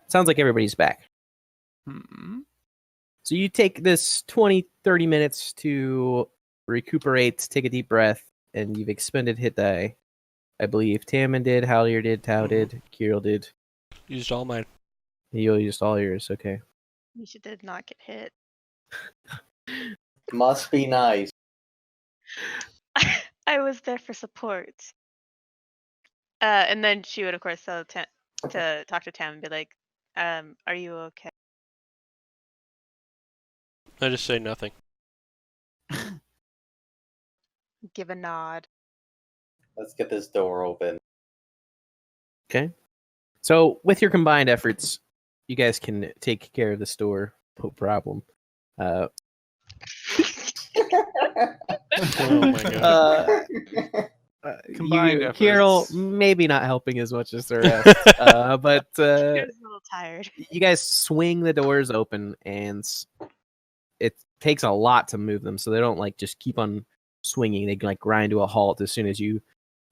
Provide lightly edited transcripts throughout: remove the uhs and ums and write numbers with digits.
Sounds like everybody's back. Hmm. So you take this 20, 30 minutes to recuperate, take a deep breath, and you've expended hit die. I believe Tammin did, Hallier did, Tau did, Kirill did. Used all mine. You used all yours, okay. Misha did not get hit. Must be nice. I was there for support. And then she would, of course, tell to talk to Tam and be like, are you okay? I just say nothing. Give a nod. Let's get this door open. Okay. So with your combined efforts, you guys can take care of this door. No problem. Oh my god. Combined efforts. Kirill maybe not helping as much as the rest, but She was a little tired. you guys swing the doors open, and it takes a lot to move them, so they don't like just keep on swinging. They like grind to a halt as soon as you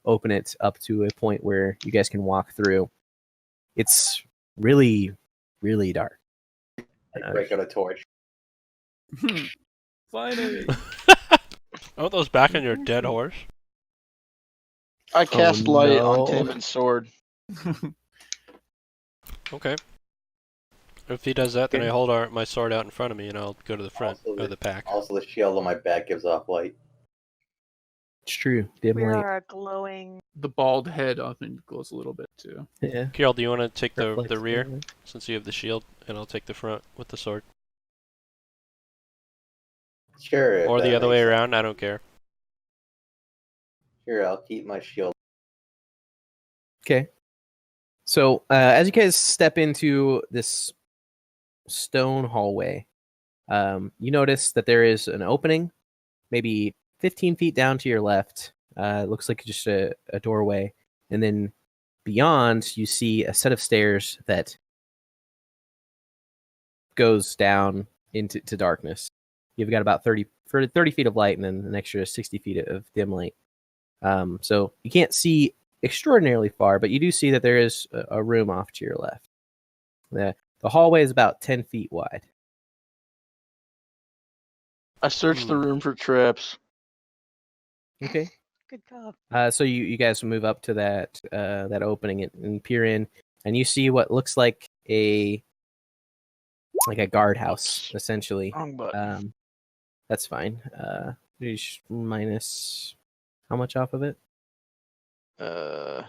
open it up to a point where you guys can walk through. It's really, really dark. I break out a torch. Finally. Aren't those back on your dead horse? I cast light no. on Timmon's sword. Okay. If he does that, then I hold my sword out in front of me and I'll go to the front Also, of the pack. Also, the shield on my back gives off light. It's true. Dim We light. are a glowing. The bald head often glows a little bit too. Yeah. Kirill, do you want to take the Reflects rear, light. since you have the shield, and I'll take the front with the sword? Sure. if Or the that other way makes sense. around, I don't care. Sure, I'll keep my shield. Okay. So as you guys step into this stone hallway, you notice that there is an opening, maybe 15 feet down to your left. It looks like just a doorway. And then beyond, you see a set of stairs that goes down into darkness. You've got about 30 feet of light and then an extra 60 feet of dim light. So you can't see extraordinarily far, but you do see that there is a room off to your left. The hallway is about 10 feet wide. I searched the room for traps. Okay. Good call. So you guys move up to that opening and peer in, and you see what looks like a guardhouse, essentially. Wrong button. That's fine. Minus how much off of it? 2.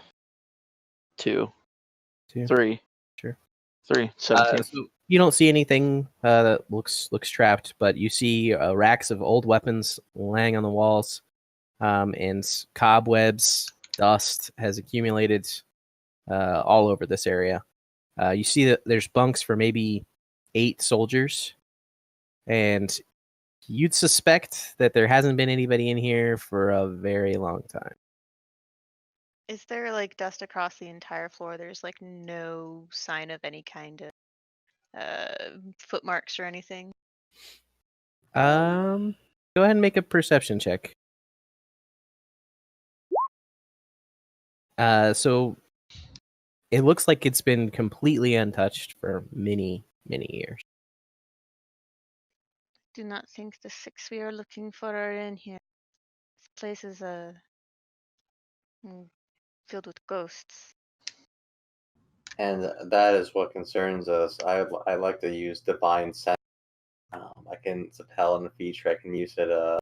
2. 3. Sure. 3. 17. So you don't see anything that looks trapped, but you see racks of old weapons laying on the walls, and cobwebs, dust has accumulated all over this area. You see that there's bunks for maybe 8 soldiers, and you'd suspect that there hasn't been anybody in here for a very long time. Is there like dust across the entire floor? There's like no sign of any kind of footmarks or anything. Go ahead and make a perception check. So it looks like it's been completely untouched for many, many years. Do not think the 6 we are looking for are in here. This place is filled with ghosts. And that is what concerns us. I like to use divine sense. I can, it's a paladin feature. I can use it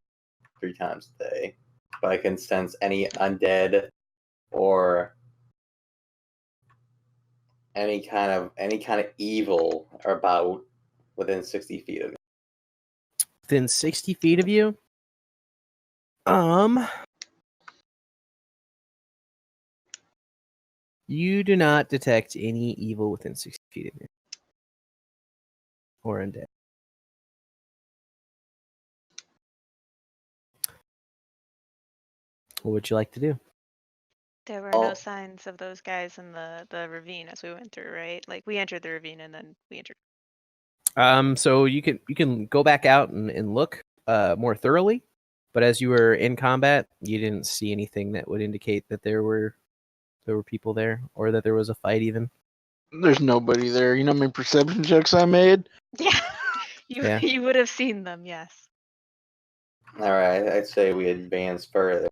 3 times a day. But I can sense any undead or any kind of evil about within 60 feet of me. Within 60 feet of you? You do not detect any evil within 60 feet of you. Or undead. What would you like to do? There were no signs of those guys in the ravine as we went through, right? Like we entered the ravine and then we entered. So you can go back out and look more thoroughly, but as you were in combat, you didn't see anything that would indicate that there were people there or that there was a fight even. There's nobody there. You know how many perception checks I made? Yeah. Yeah. You would have seen them, yes. All right, I'd say we advance further.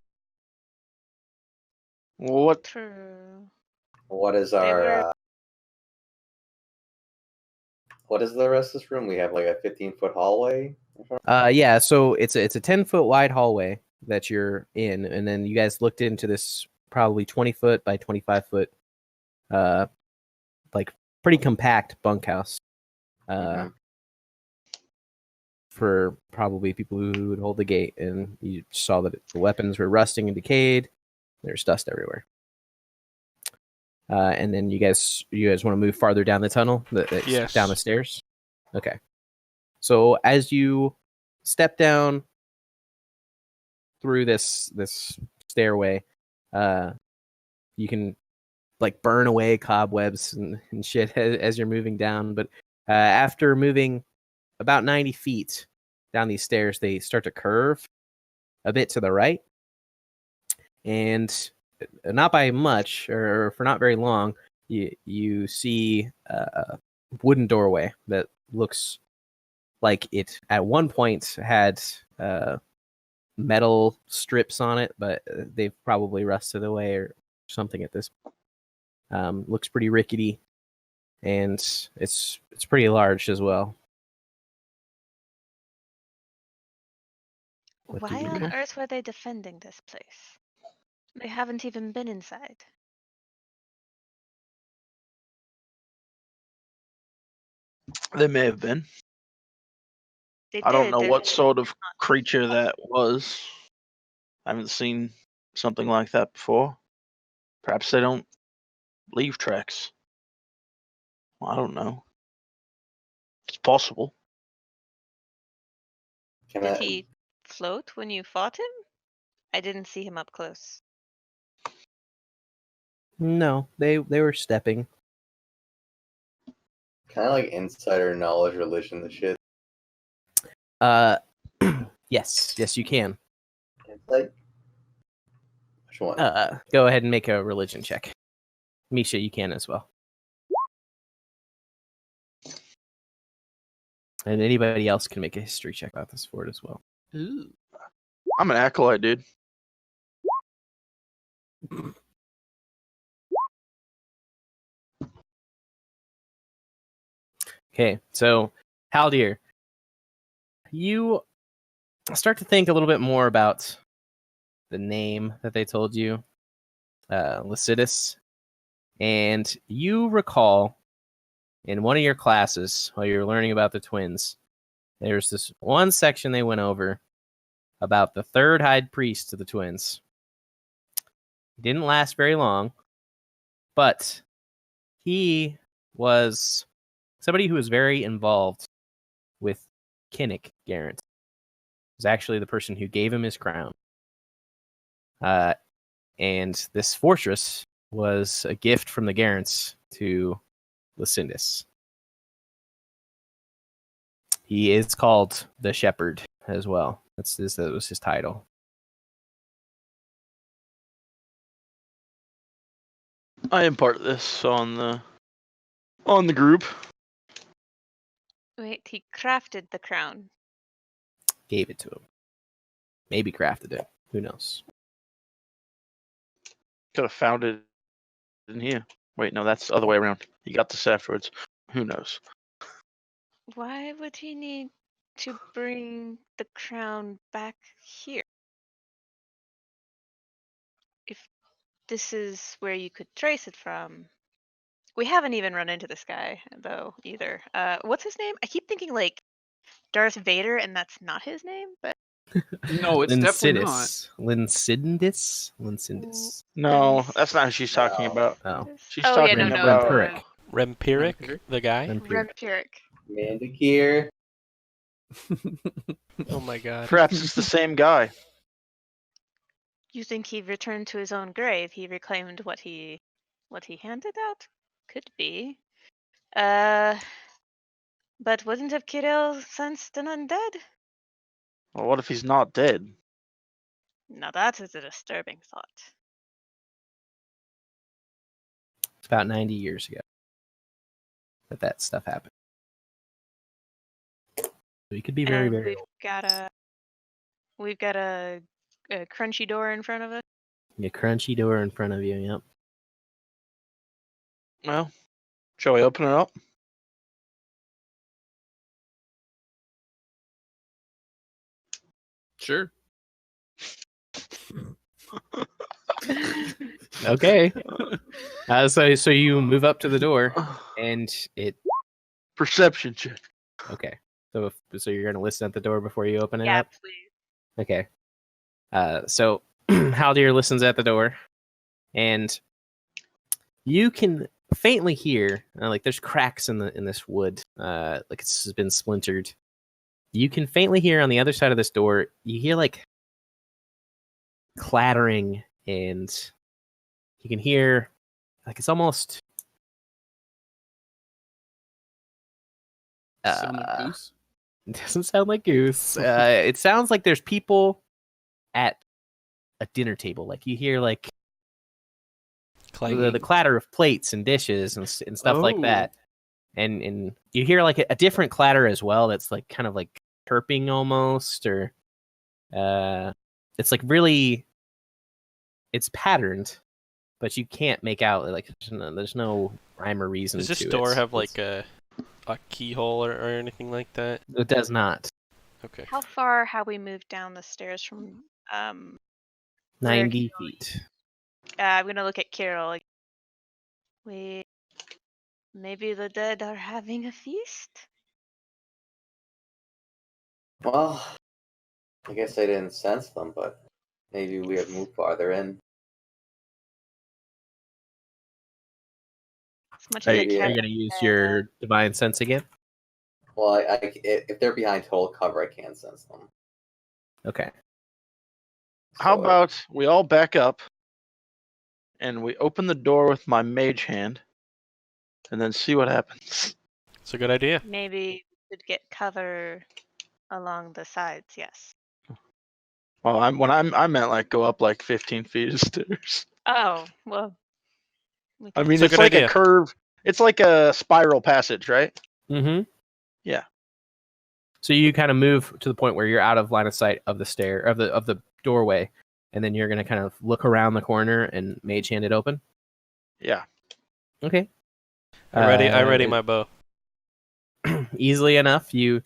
What? True. What is They our? were- What is the rest of this room? We have like a 15-foot hallway. Yeah, so it's a 10-foot wide hallway that you're in, and then you guys looked into this probably 20-foot by 25-foot, like pretty compact bunkhouse, Mhm. for probably people who would hold the gate, and you saw that the weapons were rusting and decayed. There's dust everywhere. And then you guys want to move farther down the tunnel, Yes. down the stairs. Okay. So as you step down through this stairway, you can like burn away cobwebs and shit as you're moving down. But after moving about 90 feet down these stairs, they start to curve a bit to the right, and not by much or for not very long, you see a wooden doorway that looks like it at one point had metal strips on it, but they've probably rusted away or something at this point. Looks pretty rickety, and it's pretty large as well. What do Why you on do? earth were they defending this place? They haven't even been inside. They may have been. They I don't did. know They're what just sort of not- creature that was. I haven't seen something like that before. Perhaps they don't leave tracks. Well, I don't know. It's possible. Can Did I, he float when you fought him? I didn't see him up close. No, they were stepping. kind of like insider knowledge religion the shit? Yes, you can. It's like which one? Go ahead and make a religion check. Misha, you can as well. And anybody else can make a history check about this fort as well. Ooh. I'm an acolyte, dude. Okay, so Haldir, you start to think a little bit more about the name that they told you, Linsidis, and you recall in one of your classes while you were learning about the twins, there's this one section they went over about the third high priest of the twins. It didn't last very long, but he was somebody who was very involved with Kinnick Garant. Was actually the person who gave him his crown. And this fortress was a gift from the Garants to Linsidis. He is called the Shepherd as well. That was his title. I impart this on the group. Wait, he crafted the crown. Gave it to him. Maybe crafted it. Who knows? Could have found it in here. Wait, no, that's the other way around. He got this afterwards. Who knows? Why would he need to bring the crown back here? If this is where you could trace it from. We haven't even run into this guy, though, either. What's his name? I keep thinking, like, Darth Vader, and that's not his name, but... No, it's definitely not. Linsidis. No, that's not who she's talking about. Oh. She's Oh, yeah, talking no, about Rempiric. Rempiric, Rempiric? the guy? Rempiric. Mandakir. Oh my god. Perhaps it's the same guy. You think he returned to his own grave? He reclaimed what he handed out? Could be. But wouldn't have Kirill sensed an undead? Well, what if he's not dead? Now that is a disturbing thought. It's about 90 years ago. that stuff happened. So you could be very, And very we've old. got a crunchy door in front of us. A crunchy door in front of you. Yep. Well, shall we open it up? Sure. Okay. So you move up to the door, and it. Perception check. Okay. So you're gonna listen at the door before you open it Yeah, up. please. Okay. So Haldir listens at the door, and you can faintly hear like there's cracks in this wood, like it's been splintered. You can faintly hear on the other side of this door. You hear like clattering, and you can hear like it's almost Sound like goose. it doesn't sound like goose. It sounds like there's people at a dinner table. Like you hear like the clatter of plates and dishes and stuff like that, and you hear like a different clatter as well. That's like kind of like chirping almost, or it's like really, it's patterned, but you can't make out like there's no rhyme or reason. Does this to door it. have like a keyhole or anything like that? It does not. Okay. How far have we moved down the stairs from 90 feet. I'm gonna look at Carol. Maybe the dead are having a feast? Well, I guess I didn't sense them, but maybe we have moved farther in. As much Are as I you can. going to use your divine sense again? Well, if they're behind total cover, I can't sense them. Okay. How So, about we all back up and we open the door with my mage hand and then see what happens? It's a good idea. Maybe we could get cover along the sides, yes. Well, I meant like go up like 15 feet of stairs. Oh, well. I mean, It's a it's good like idea. a curve. It's like a spiral passage, right? Mm-hmm. Yeah. So you kind of move to the point where you're out of line of sight of the stair of the doorway, and then you're going to kind of look around the corner and mage hand it open. Yeah. Okay. I ready my bow. Easily enough, you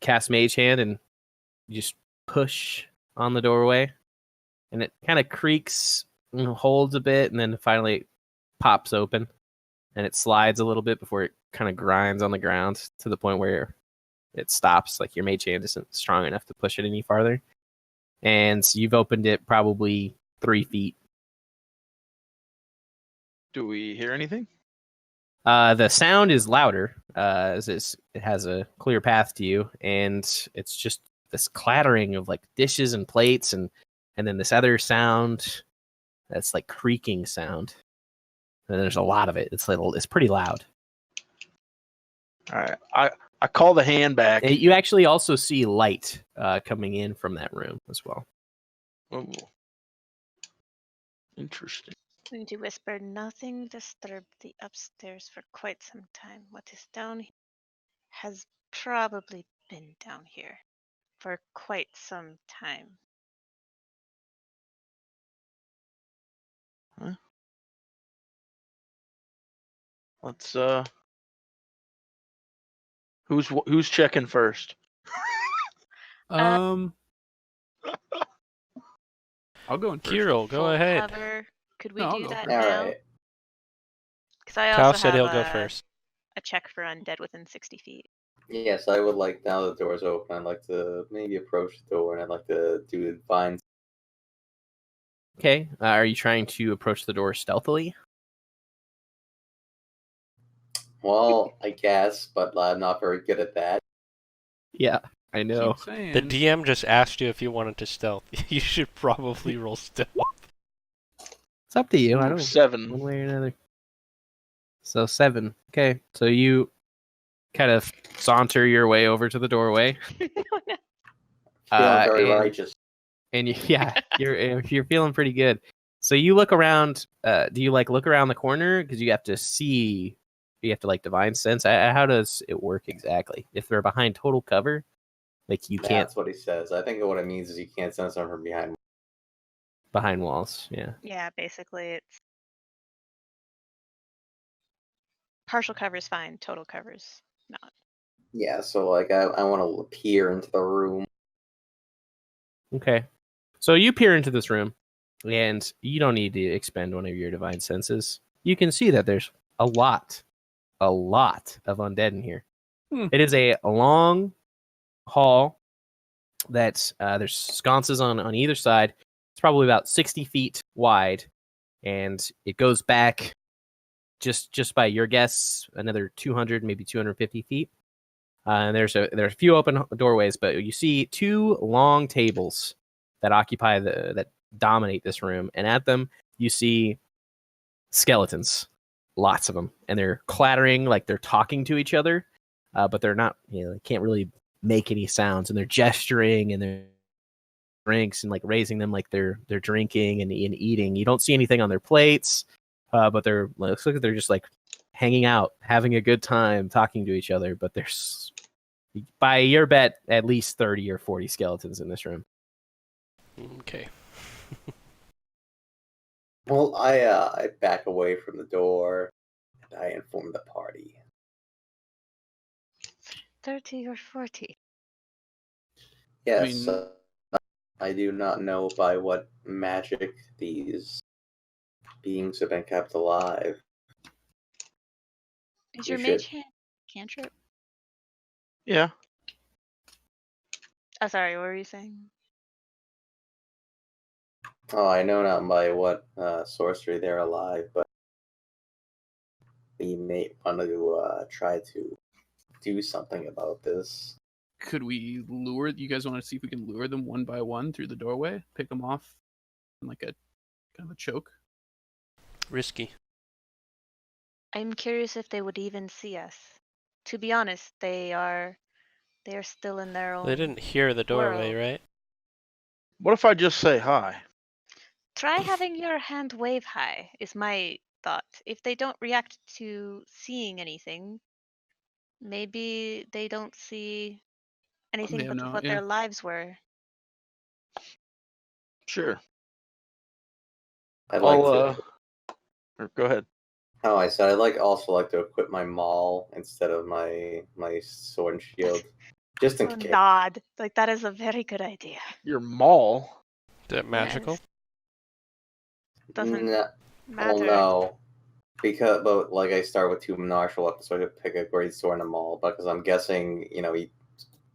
cast mage hand and you just push on the doorway, and it kind of creaks and holds a bit, and then finally it pops open, and it slides a little bit before it kind of grinds on the ground to the point where it stops. Like your mage hand isn't strong enough to push it any farther, and you've opened it probably 3 feet. Do we hear anything? The sound is louder, as it has a clear path to you, and it's just this clattering of like dishes and plates, and then this other sound that's like creaking sound. And there's a lot of it. It's pretty loud. All right. I call the hand back. And you actually also see light coming in from that room as well. Oh. Interesting. Going to whisper, nothing disturbed the upstairs for quite some time. What is down here has probably been down here for quite some time. Huh? Let's who's checking first? I'll go in first. Kirill, go Full ahead. cover. Could we No, I'll do go that first. now? Alright. Because I Kyle also said have he'll go first. a check for undead within 60 feet. Yes, I would like, now the door's open, I'd like to maybe approach the door, and I'd like to do the divine. Okay. Are you trying to approach the door stealthily? Well, I guess, but I'm not very good at that. Yeah, I know. Keep saying. The DM just asked you if you wanted to stealth. You should probably roll stealth. It's up to you. I don't. 7. One way or another. So 7. Okay. So you kind of saunter your way over to the doorway. Feeling very and- righteous. And you're feeling pretty good. So you look around. Do you like look around the corner because you have to see You have to like divine sense. How does it work exactly? If they're behind total cover, like you can't That's what he says. I think what it means is you can't sense them from behind. behind walls. Yeah. Yeah, basically it's partial cover's fine, total cover's not. Yeah, so like I want to peer into the room. Okay. So you peer into this room, and you don't need to expend one of your divine senses. You can see that there's a lot of undead in here. It is a long hall that there's sconces on either side. It's probably about 60 feet wide, and it goes back just by your guess another 200, maybe 250 feet. And there's a few open doorways, but you see two long tables that occupy that dominate this room, and at them you see skeletons, lots of them, and they're clattering like they're talking to each other, but they're not. They can't really make any sounds, and they're gesturing and they're drinks and like raising them like they're drinking and eating. You don't see anything on their plates, but looks like they're just like hanging out, having a good time, talking to each other. But there's, by your bet, at least 30 or 40 skeletons in this room. Okay. Well, I back away from the door and I inform the party. 30 or 40. Yes, mean- I do not know by what magic these beings have been kept alive. Is We your should- mage hand cantrip? Yeah. Oh, sorry, what were you saying? Oh, I know not by what sorcery they're alive, but we may want to try to do something about this. Could we lure? You guys want to see if we can lure them one by one through the doorway, pick them off, in like a kind of a choke? Risky. I'm curious if they would even see us. To be honest, they are still in their own. They didn't hear the doorway, world. right? What if I just say hi? Try having your hand wave high, is my thought. If they don't react to seeing anything, maybe they don't see anything have but no- what yeah. their lives were. Sure. I'd like I'll to. or go ahead. Oh, I said I'd also like to equip my maul instead of my sword and shield, just in Oh, case. nod. Like that is a very good idea. Your maul. Is that magical? Yes. Doesn't Well, matter. no, but like I start with two martial weapons, so I could pick a great sword and a maul. Because I'm guessing,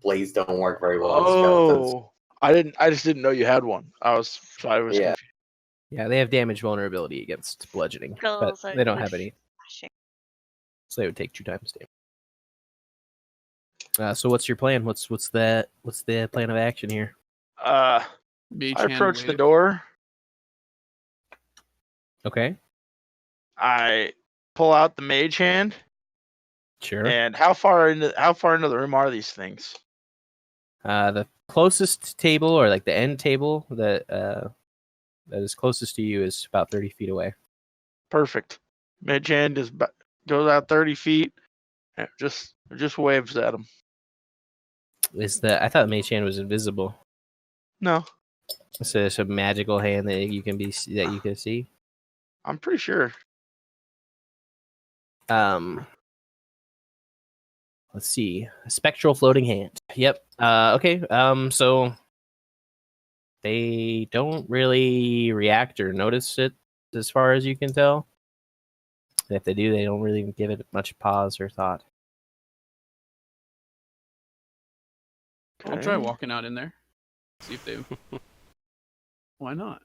blades don't work very well on skeletons. Oh, I just didn't know you had one. I was Yeah. confused. Yeah, they have damage vulnerability against bludgeoning, but Skulls are they don't good have any, flashing. so they would take 2 times damage. So what's your plan? What's the plan of action here? Mage I hand approach the wave. door. Okay, I pull out the mage hand. sure. And how far into the room are these things? The closest table, or like the end table that is closest to you, is about 30 feet away. Perfect. Mage hand goes out 30 feet. And just waves at him. I thought Mage Hand was invisible. No, So it's a magical hand that you can see. I'm pretty sure. Let's see. A spectral floating hand. Yep. Okay. So they don't really react or notice it, as far as you can tell. If they do, they don't really give it much pause or thought. I'll try Okay. walking out in there. See if they. Why not?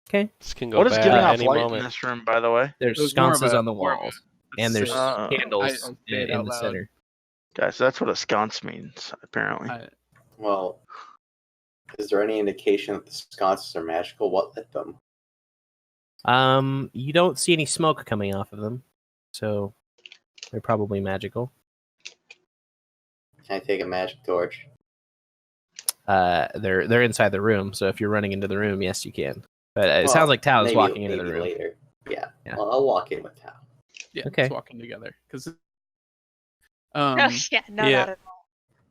Okay. This can go What is bad giving at off any light in moment. this room, by the way? There's It was more of sconces a- on the more of a- walls, and there's Uh, candles I'll say it in out the loud. center. Guys, that's what a sconce means, apparently. Well, is there any indication that the sconces are magical? What lit them? You don't see any smoke coming off of them, so they're probably magical. Can I take a magic torch? They're inside the room, so if you're running into the room, yes, you can. But it Well, sounds like Tao is maybe- walking into the maybe room. later. Yeah. Yeah. Well, I'll walk in with Tao. Yeah, Okay. just walking together. Because Oh, yeah, no, yeah. not at all.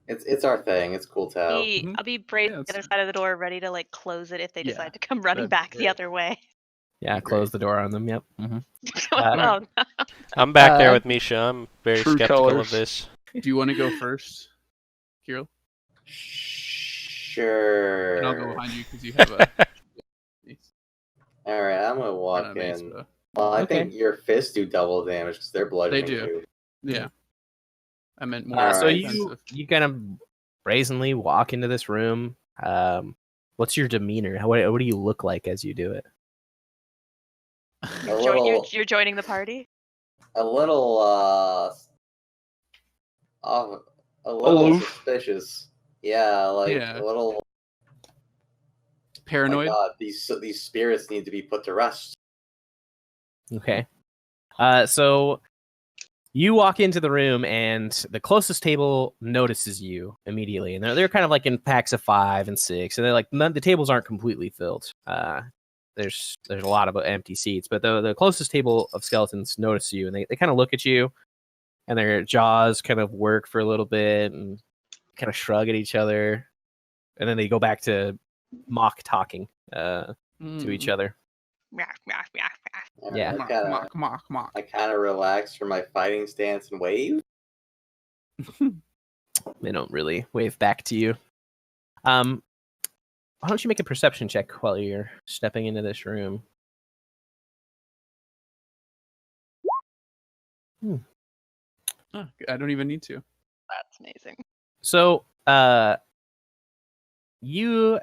It's our thing. It's cool to have. Mhm. I'll be braced Yeah, on the other it's- side of the door, ready to like close it if they Yeah, decide to come running that'd back be the great. other way. Yeah, Great. close the door on them. Yep. Oh, no. I'm back there Uh, with Misha. I'm very True skeptical colors. of this. Do you want to go first, Kirill? Sure. And I'll go behind you because you have a. All right, I'm gonna Not walk a mace, in. but Well, I Okay. think your fists do double damage because they're bludgeoning do. you. yeah. I meant more. Alright. So defensive. you kind of brazenly walk into this room. What's your demeanor? What do you look like as you do it? A little, You're joining the party? a little, a little Aloof. suspicious. Yeah, like Yeah. a little. My Paranoid. God, these spirits need to be put to rest. Okay. So you walk into the room, and the closest table notices you immediately, and they're kind of like in packs of 5 and 6, and they're like the tables aren't completely filled. There's a lot of empty seats, but the closest table of skeletons notice you, and they kind of look at you, and their jaws kind of work for a little bit, and kind of shrug at each other, and then they go back to mock talking to each other. Alright, Yeah. Mock. I kind of relax from my fighting stance and wave. They don't really wave back to you. Why don't you make a perception check while you're stepping into this room? Oh, I don't even need to. That's amazing. So, you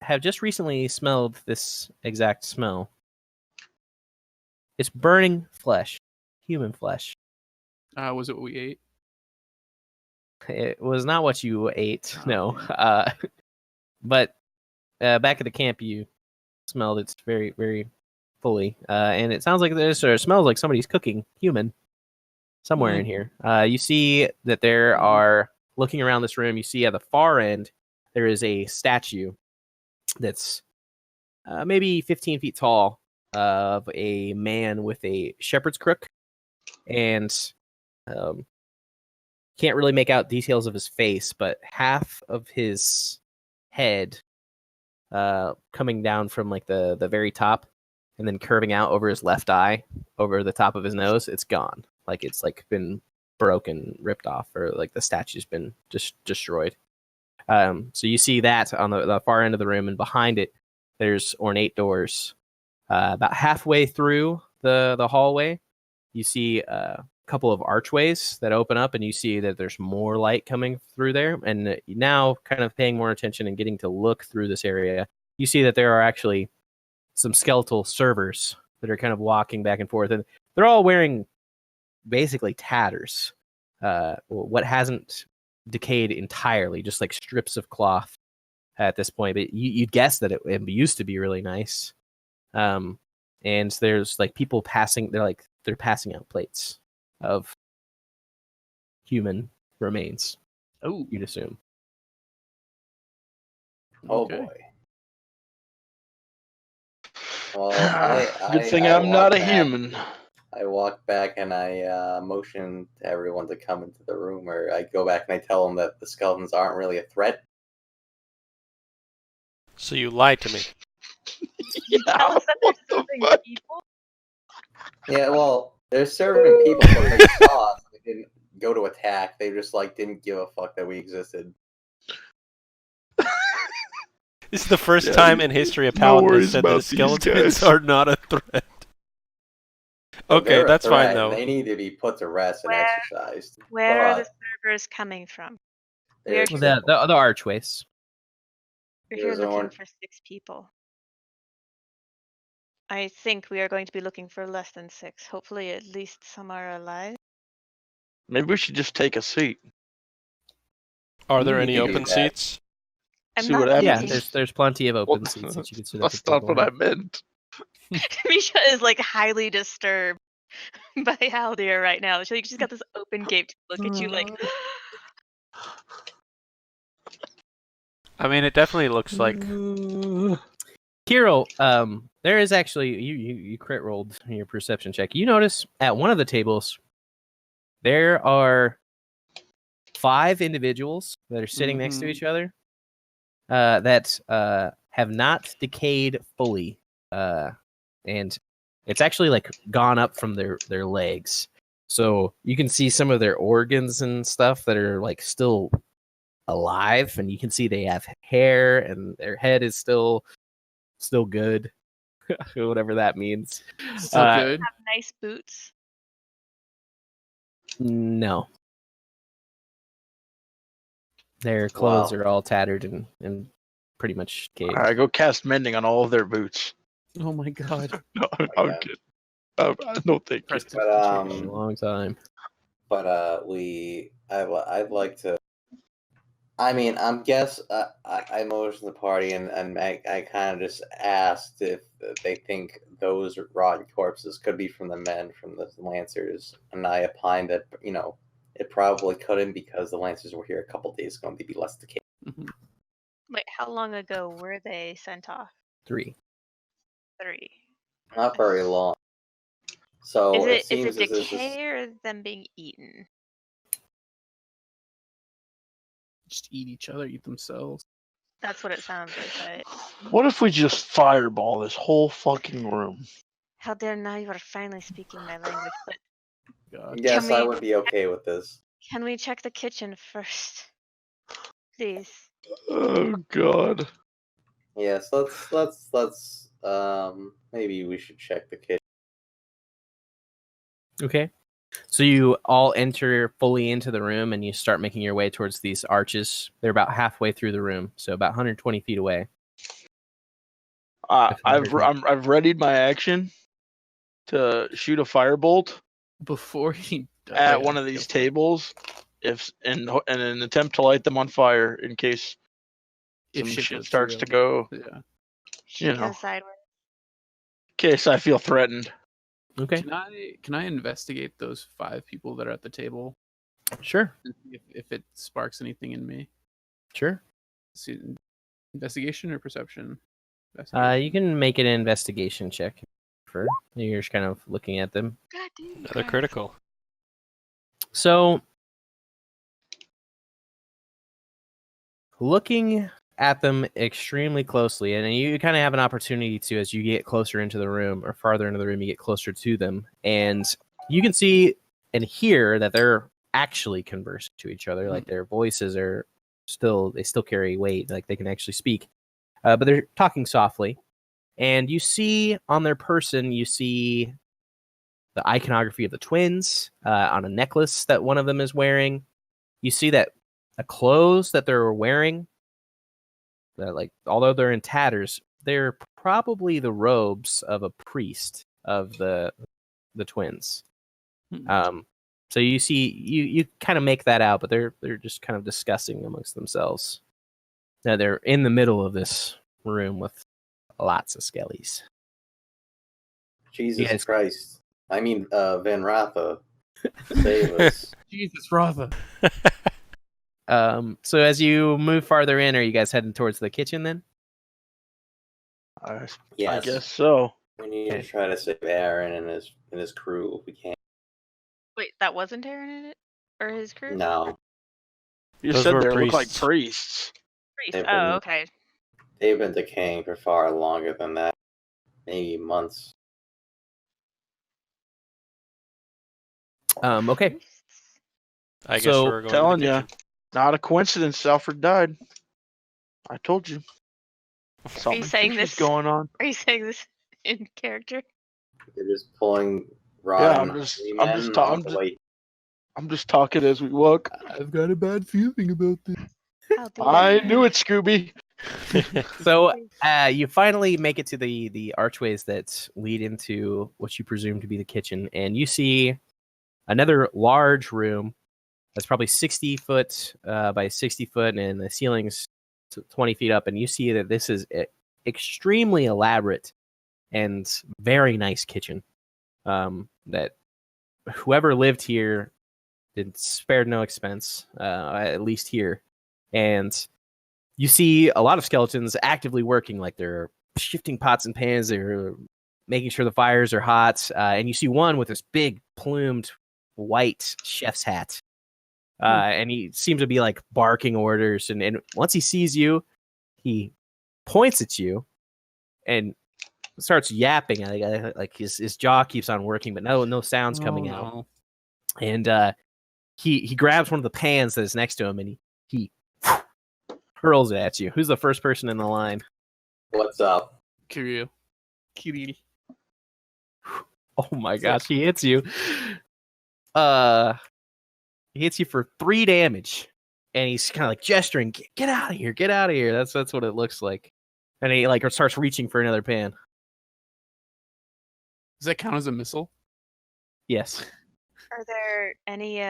have just recently smelled this exact smell. It's burning flesh, human flesh. Was it what we ate? It was not what you ate, Oh, no. damn. But back at the camp, you smelled it very, very fully, and it sounds like this, or it smells like somebody's cooking human somewhere in here. You see that there are, looking around this room, you see at the far end there is a statue that's maybe 15 feet tall of a man with a shepherd's crook, and can't really make out details of his face, but half of his head coming down from like the very top and then curving out over his left eye over the top of his nose, it's gone. Like it's like been broken, ripped off, or like the statue's been just destroyed. So you see that on the far end of the room, and behind it there's ornate doors. About halfway through the hallway, you see a couple of archways that open up, and you see that there's more light coming through there. And now, kind of paying more attention and getting to look through this area, you see that there are actually some skeletal servers that are kind of walking back and forth, and they're all wearing basically tatters. What hasn't decayed entirely, just like strips of cloth at this point, but you'd guess that it used to be really nice. And there's like people passing, they're passing out plates of human remains, Oh, you'd assume. Oh okay. boy. Well, Good thing I I'm not a walk back. human. I walk back and I motion to everyone to come into the room, or I go back and I tell them that the skeletons aren't really a threat. So you lied to me. Yeah, Tell us that what there's the something fuck? people. Yeah, well, they're serving people, but they saw us. They didn't go to attack. They just like didn't give a fuck that we existed. This is the first Yeah, time in history a no paladin has worries said about that these skeletons guys. are not a threat. But Okay, they're a that's fine threat, though. and they need to be put to rest and Where- exercised. Where are the But servers coming from? there's We're The other archways. We're here There's looking one- for 6 people. I think we are going to be looking for less than 6. Hopefully, at least some are alive. Maybe we should just take a seat. Are there You any can do open that. seats? I'm See not what happens. Yeah, thinking- there's plenty of open Well, seats that you can sit at. That's not what I meant. Misha is like highly disturbed by Haldir right now. She's got this open gaped look at you like. I mean, it definitely looks like Kirill, there is actually you crit rolled your perception check. You notice at one of the tables there are 5 individuals that are sitting next to Mhm. each other that have not decayed fully, and it's actually like gone up from their legs. So you can see some of their organs and stuff that are like still alive, and you can see they have hair, and their head is still good, whatever that means. So good. Have nice boots. No, their clothes Wow. are all tattered and pretty much decayed. All right, go cast mending on all of their boots. Oh my god. No, my I'm God. kidding. I don't think. Press But A long time. But I'd like to. I mean, I'm I motioned the party and I kind of just asked if they think those rotten corpses could be from the men from the Lancers, and I opined that it probably couldn't because the Lancers were here a couple days ago and they'd be less decayed. Mhm. Wait, how long ago were they sent off? 3. 3. Not very long. So Is it seems it as this is decay or them being eaten? Just eat each other, eat themselves. That's what it sounds like, right? What if we just fireball this whole fucking room? How dare now you are finally speaking my language, but God. yes, I we- would be okay with this. can we check the kitchen first? Please. Oh God. Yes, let's maybe we should check the kitchen. Okay. So you all enter fully into the room and you start making your way towards these arches. They're about halfway through the room, so about 120 feet away. I've readied my action to shoot a firebolt Before he at one of these tables, if in an attempt to light them on fire in case If some shit shit goes starts real. to go. Yeah. Shoot know. him sideways. In case I feel threatened. Okay. Can I investigate those 5 people that are at the table? Sure. And see if it sparks anything in me? Sure. See, investigation or perception? You can make an investigation check. You're just kind of looking at them. God damn. Another critical. So, looking at them extremely closely, and you kind of have an opportunity to, as you get closer into the room or farther into the room, you get closer to them, and you can see and hear that they're actually conversing to each other. Like their voices are they still carry weight, like they can actually speak, but they're talking softly. And you see on their person, you see the iconography of the twins on a necklace that one of them is wearing. You see that the clothes that they're wearing, that like although they're in tatters, they're probably the robes of a priest of the twins. So you see, you kind of make that out, but they're just kind of discussing amongst themselves. Now they're in the middle of this room with lots of skellies. Jesus Yes. Christ! I mean, Van Ratha, save us. Jesus, Ratha. So as you move farther in, are you guys heading towards the kitchen then? I Yes, guess so. we need to Okay. try to save Aaron and his crew if we can. Wait, that wasn't Aaron in it? Or his crew? No, You Those said were they look like priests. priests. Priest. They've Oh, been- okay. they've been decaying for far longer than that, maybe months. Okay. Priests. I guess So, we're going telling to the ya. kitchen. Not a coincidence. Alfred died. I told you. Something saying fishy's this? going on. Are you saying this in character? They're just pulling Yeah, rotten I'm just men off the way. I'm just talking as we walk. I've got a bad feeling about this. How dare I you. knew it, Scooby. So you finally make it to the archways that lead into what you presume to be the kitchen, and you see another large room that's probably 60 foot by 60 foot, and the ceiling's 20 feet up, and you see that this is an extremely elaborate and very nice kitchen that whoever lived here did spared no expense, at least here. And you see a lot of skeletons actively working, like they're shifting pots and pans. They're making sure the fires are hot. And you see one with this big plumed white chef's hat. And he seems to be like barking orders. And once he sees you, he points at you and starts yapping. Like his jaw keeps on working, but no sounds coming out. And he grabs one of the pans that is next to him and he hurls it at you. Who's the first person in the line? What's up? Kiryu. Oh my gosh, he hits you. He hits you for 3 damage. And he's kind of like gesturing, get out of here, get out of here. That's what it looks like. And he like starts reaching for another pan. Does that count as a missile? Yes. Are there any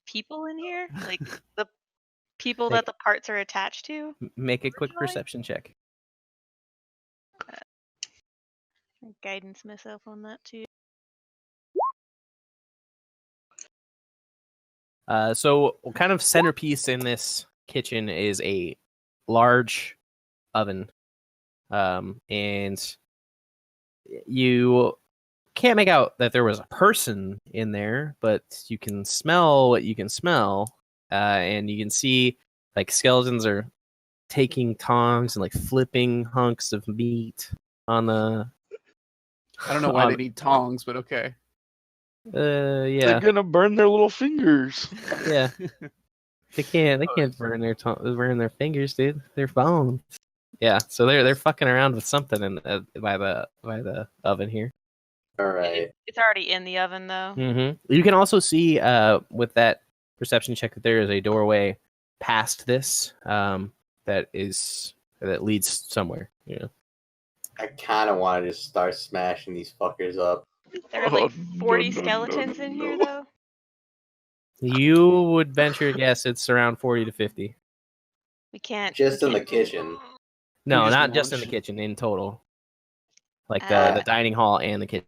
people in here? Like the people that the parts are attached to? Make a quick Originally? perception check. Guidance myself on that too. So kind of centerpiece in this kitchen is a large oven. And you can't make out that there was a person in there, but you can smell what you can smell. And you can see like skeletons are taking tongs and like flipping hunks of meat on the... I don't know why they need tongs, but okay. Yeah. They're gonna burn their little fingers. Yeah. They can't burn their fingers, dude. They're bones. Yeah, so they're fucking around with something by the oven here. All right. It's already in the oven though. Mm-hmm. You can also see with that perception check that there is a doorway past this that leads somewhere. You know. I kind of want to just start smashing these fuckers up. There are like 40 skeletons in here though. You would venture to guess it's around 40 to 50. We can't. Just in the kitchen. No, just not just in the launch- kitchen, in total. Like the dining hall and the kitchen.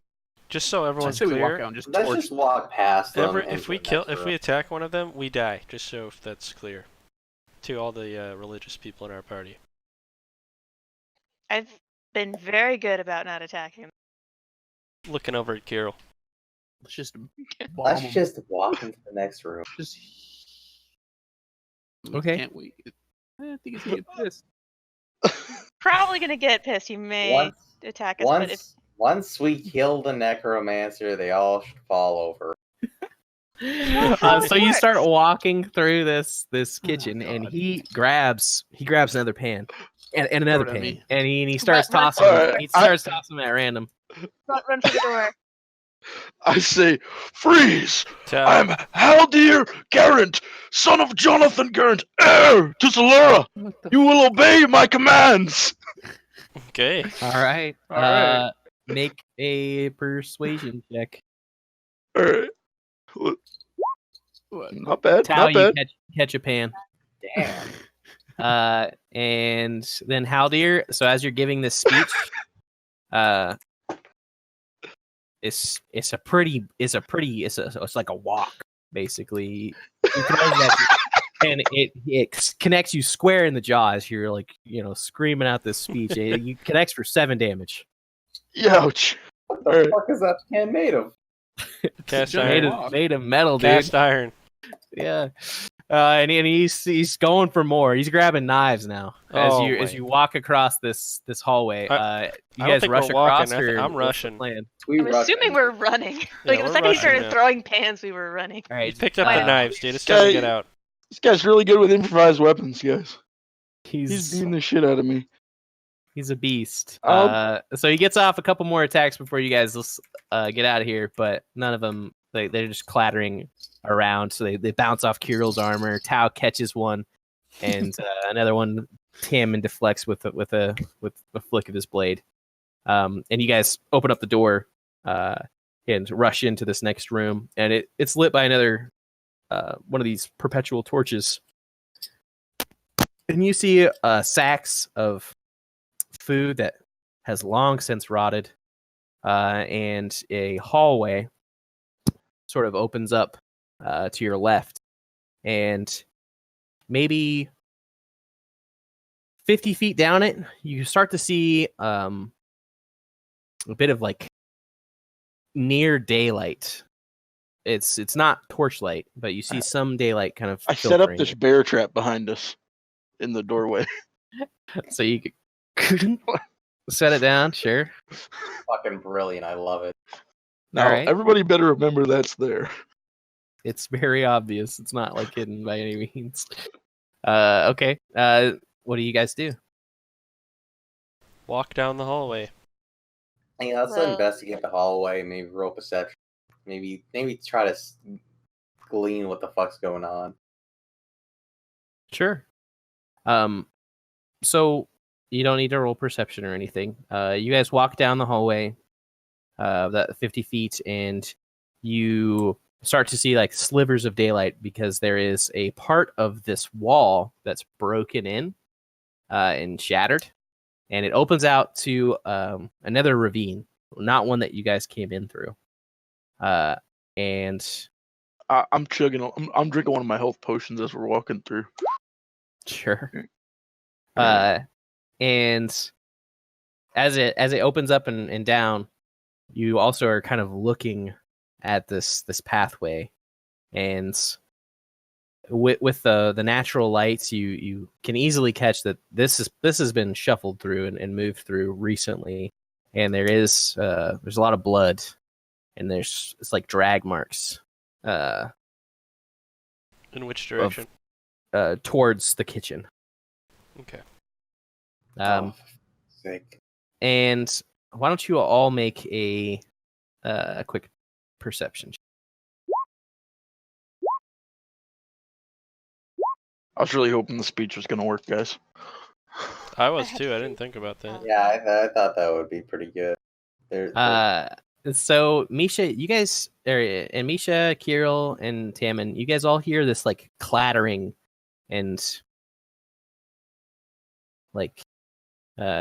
Just so I everyone's say we walk clear, out and just Let's torch just walk past them. if we attack one of them, we die. Just so if that's clear to all the religious people in our party. I've been very good about not attacking. Looking over at Carol. Let's just Let's bomb 'em. just walk into the next room. Just. Okay. Can't wait. I think it's gonna get pissed. Probably gonna get pissed. You may Once, attack us, but if once we kill the necromancer, they all should fall over. So you start walking through this kitchen, Oh, and God. he grabs another pan and another Throw it at pan, me. and he starts Run, run. tossing. Alright, He starts tossing them at random. run for the door. I say, freeze! Tell I'm Haldir Garant, son of Jonathan Garant, heir to Solera. You will obey my commands. okay. All right. All right. Make a persuasion check. All right. What? Not bad. Tao, Not you bad. catch a pan. Damn. And then Haldir. So as you're giving this speech, it's like a walk basically. You can only and it connects you square in the jaw as you're like screaming out this speech. It connects for 7 damage. Ouch. What the All right. fuck is that pan made of? Cast Just Made iron. walk. of metal, dude. Cast iron. Yeah. And he's going for more. He's grabbing knives now as Oh, you my. walk across this hallway. You I don't guys think rush we're walking. across, or I'm what's the rushing. plan? We I'm rush assuming in. we're running. Yeah, Like the we're second he rushing started now. throwing pans, we were running. All He right, picked up the Wow. knives, dude. It's time to Guy- get out. This guy's really good with improvised weapons, guys. He's he's beating the shit out of me. he's a beast. Um, So he gets off a couple more attacks before you guys get out of here, but none of them. They're just clattering around, so they bounce off Kirill's armor. Tao catches one, and another one Tim deflects with a flick of his blade. And you guys open up the door and rush into this next room, and it's lit by another one of these perpetual torches. And you see sacks of food that has long since rotted, and a hallway sort of opens up to your left, and maybe 50 feet down it, you start to see a bit of like near daylight. It's not torchlight, but you see some daylight kind of I set up filtering this in. bear trap behind us in the doorway. So you could set it down, sure. Fucking brilliant. I love it. Now, Alright. everybody better remember that's there. It's very obvious. It's not like hidden by any means. Okay. What do you guys do? Walk down the hallway. Hey, let's Well- investigate the hallway. Maybe roll perception. Maybe try to glean what the fuck's going on. Sure. So you don't need to roll perception or anything. You guys walk down the hallway, that 50 feet, and you start to see like slivers of daylight because there is a part of this wall that's broken in and shattered, and it opens out to another ravine, not one that you guys came in through. And I'm chugging. I'm drinking one of my health potions as we're walking through. sure. Alright. And as it opens up and down, you also are kind of looking at this pathway, and with the natural lights, you can easily catch that this has been shuffled through and moved through recently, and there's a lot of blood, and it's like drag marks In which direction? towards the kitchen. Okay. Oh, sick. And why don't you all make a quick perception check? I was really hoping the speech was gonna work, guys. I was had too. I to- didn't think about that. Yeah, I thought that would be pretty good. So Misha, you guys, and Misha, Kirill, and Tammin, you guys all hear this like clattering and like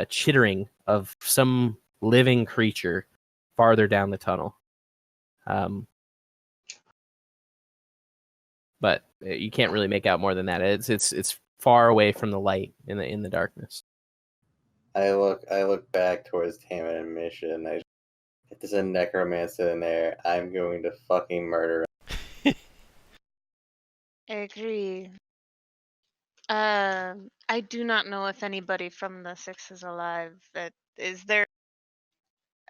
chittering of some living creature farther down the tunnel. But you can't really make out more than that. It's far away from the light in the darkness. I look back towards Tammin and Misha, and if there's a necromancer in there, I'm going to fucking murder him. I agree. I do not know if anybody from the Six is alive. Is there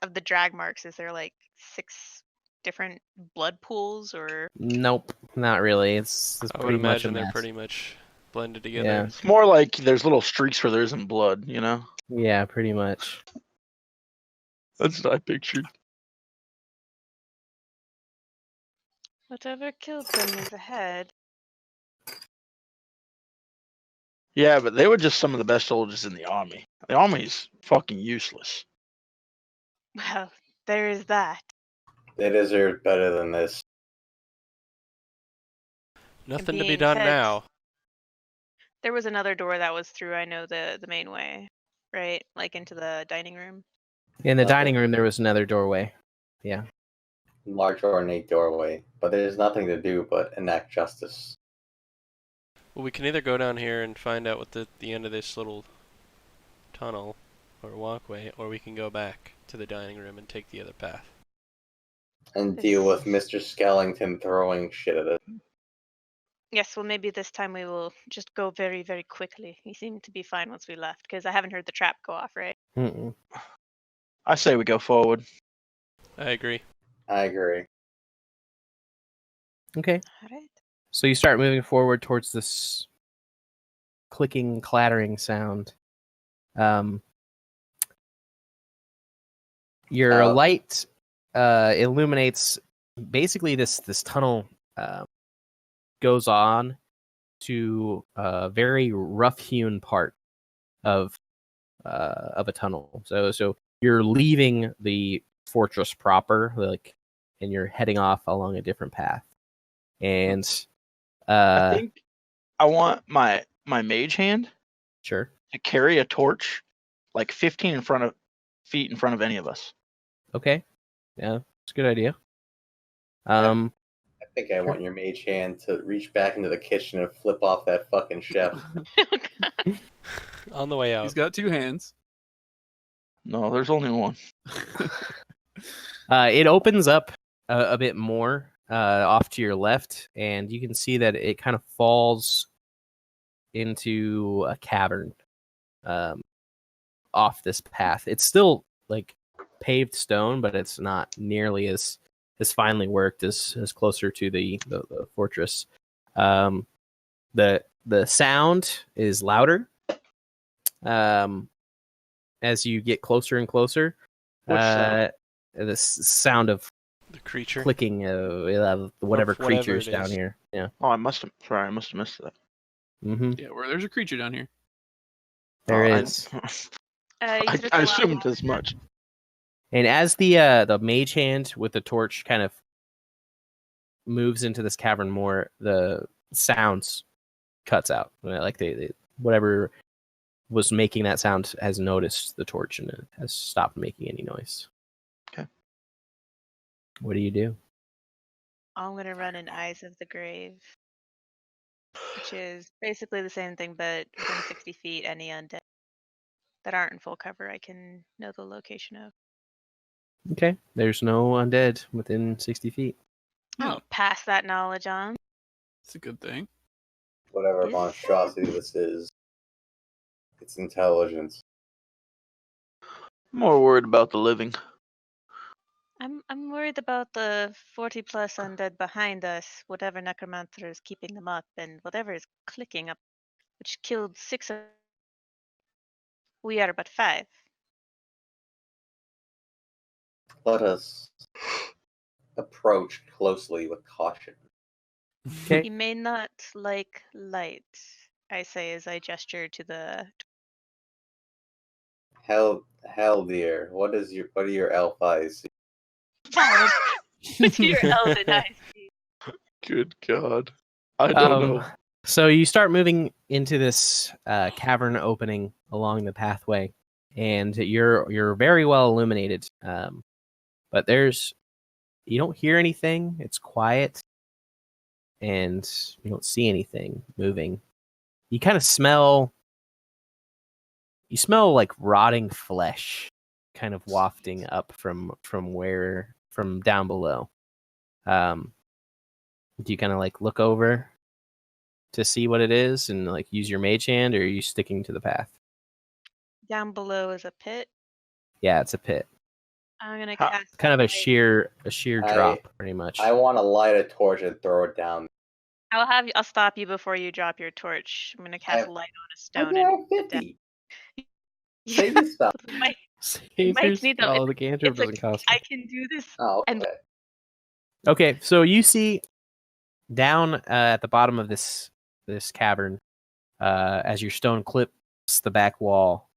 of the drag marks? Is there like 6 different blood pools or? Nope, not really. It's I would pretty much a imagine they're mess. pretty much blended together. Yeah. It's more like there's little streaks where there isn't blood, you know? Yeah, pretty much. That's what I pictured. Whatever killed them is ahead. Yeah, but they were just some of the best soldiers in the army. The army's fucking useless. Well, there is that. They deserve better than this. Nothing to be being done said- now. There was another door that was through, I know, the main way, right? Like into the dining room. In the Okay. dining room, there was another doorway. Yeah. Large ornate doorway, but there's nothing to do but enact justice. Well, we can either go down here and find out what the end of this little tunnel or walkway, or we can go back to the dining room and take the other path. And deal with Mr. Skellington throwing shit at us. Yes, well, maybe this time we will just go very, very quickly. He seemed to be fine once we left, because I haven't heard the trap go off, right? Mm-mm. I say we go forward. I agree. I agree. Okay. All right. So you start moving forward towards this clicking, clattering sound. Your light illuminates basically this tunnel goes on to a very rough-hewn part of a tunnel. So you're leaving the fortress proper, like, and you're heading off along a different path. And I think I want my mage hand sure. to carry a torch like 15 feet in front of any of us. Okay. Yeah, it's a good idea. I think I want your mage hand to reach back into the kitchen and flip off that fucking chef. On the way out. He's got 2 hands. No, there's only one. It opens up a bit more off to your left, and you can see that it kind of falls into a cavern off this path. It's still like paved stone, but it's not nearly as finely worked as closer to the fortress. The sound is louder as you get closer and closer. Which sound? The sound of The creature. clicking of whatever Of whatever creatures it down is. here. Yeah. Oh, I must have missed that. Mm-hmm. Yeah, where there's a creature down here. There Oh, is. You took I a lot assumed longer as much. And as the mage hand with the torch kind of moves into this cavern more, the sounds cuts out. Like they whatever was making that sound has noticed the torch and it has stopped making any noise. Okay. What do you do? I'm gonna run in Eyes of the Grave, which is basically the same thing, but within 60 feet, any undead that aren't in full cover, I can know the location of. Okay. There's no undead within 60 feet. I'll pass that knowledge on. It's a good thing. Whatever Yes. monstrosity this is, its intelligence. I'm more worried about the living. I'm worried about the 40 plus undead behind us, whatever necromancer is keeping them up, and whatever is clicking up, which killed 6 of. We are but 5. Let us approach closely with caution. Okay. He may not like light, I say as I gesture to the. Hell, dear, what are your elf eyes? To your elven eyes. Good God. I don't know. So you start moving into this cavern opening along the pathway, and you're very well illuminated. But you don't hear anything. It's quiet, and you don't see anything moving. You kind of smell. You smell like rotting flesh, kind of wafting up from down below. Do you kind of like look over to see what it is and like use your mage hand, or are you sticking to the path? Down below is a pit. Yeah, it's a pit. I'm gonna How- cast Kind of a light. sheer I- drop, pretty much. I want to light a torch and throw it down. I'll stop you before you drop your torch. I'm gonna cast I- light on a I stone got and put it down. 50. Save the spell. Might- Save might your need them. spell, the cantrip it's a- doesn't cost. I can do this. Oh, And- okay. Okay, so you see down at the bottom of this cavern, as your stone clips the back wall,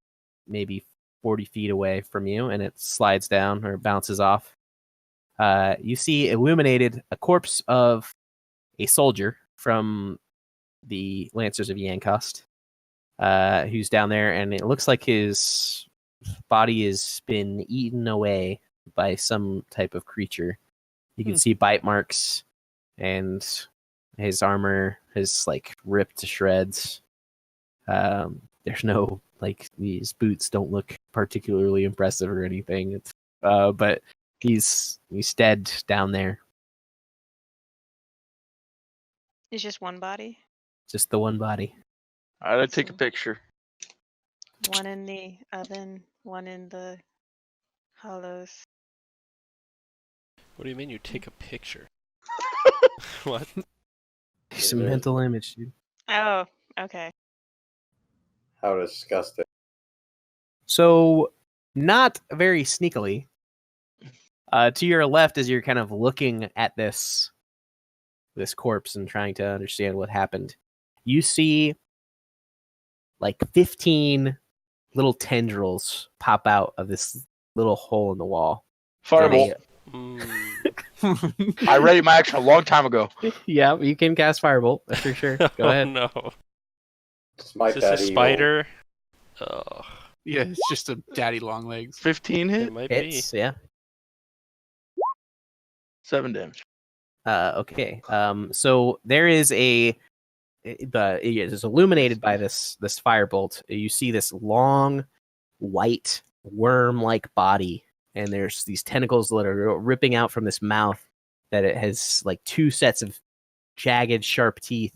maybe 40 feet away from you, and it slides down or bounces off. You see illuminated a corpse of a soldier from the Lancers of Yankost, who's down there, and it looks like his body has been eaten away by some type of creature. You can see bite marks, and his armor is like ripped to shreds. There's no like these boots don't look particularly impressive or anything. It's but he's dead down there. It's just one body. Just the one body. All right, I take a picture. One in the oven, one in the hollows. What do you mean you take a picture? What? It's a mental image, dude. Oh, okay. How disgusting. So, not very sneakily, to your left, as you're kind of looking at this corpse and trying to understand what happened, you see like 15 little tendrils pop out of this little hole in the wall. Fireball. Mm. I ready my action a long time ago. Yeah, you can cast Firebolt for sure. Go Oh, ahead. no. Smite Is this a that evil. spider? Oh, Yeah, it's just a daddy long legs. 15 it hit, might Hits, yeah. 7 damage. Okay. So there is a it is illuminated by this firebolt. You see this long, white worm-like body, and there's these tentacles that are ripping out from this mouth. That it has like 2 sets of jagged, sharp teeth,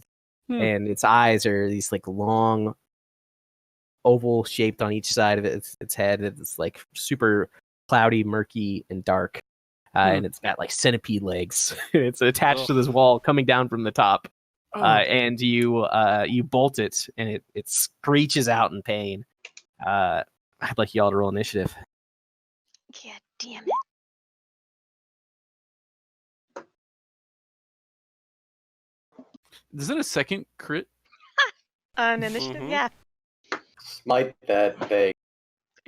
and its eyes are these like long, oval shaped on each side of its head. It's like super cloudy, murky, and dark. And it's got like centipede legs. It's attached to this wall coming down from the top. And you bolt it, and it screeches out in pain. I'd like y'all to roll initiative. God damn it. Is it a second crit? On initiative, yeah. Smite that thing.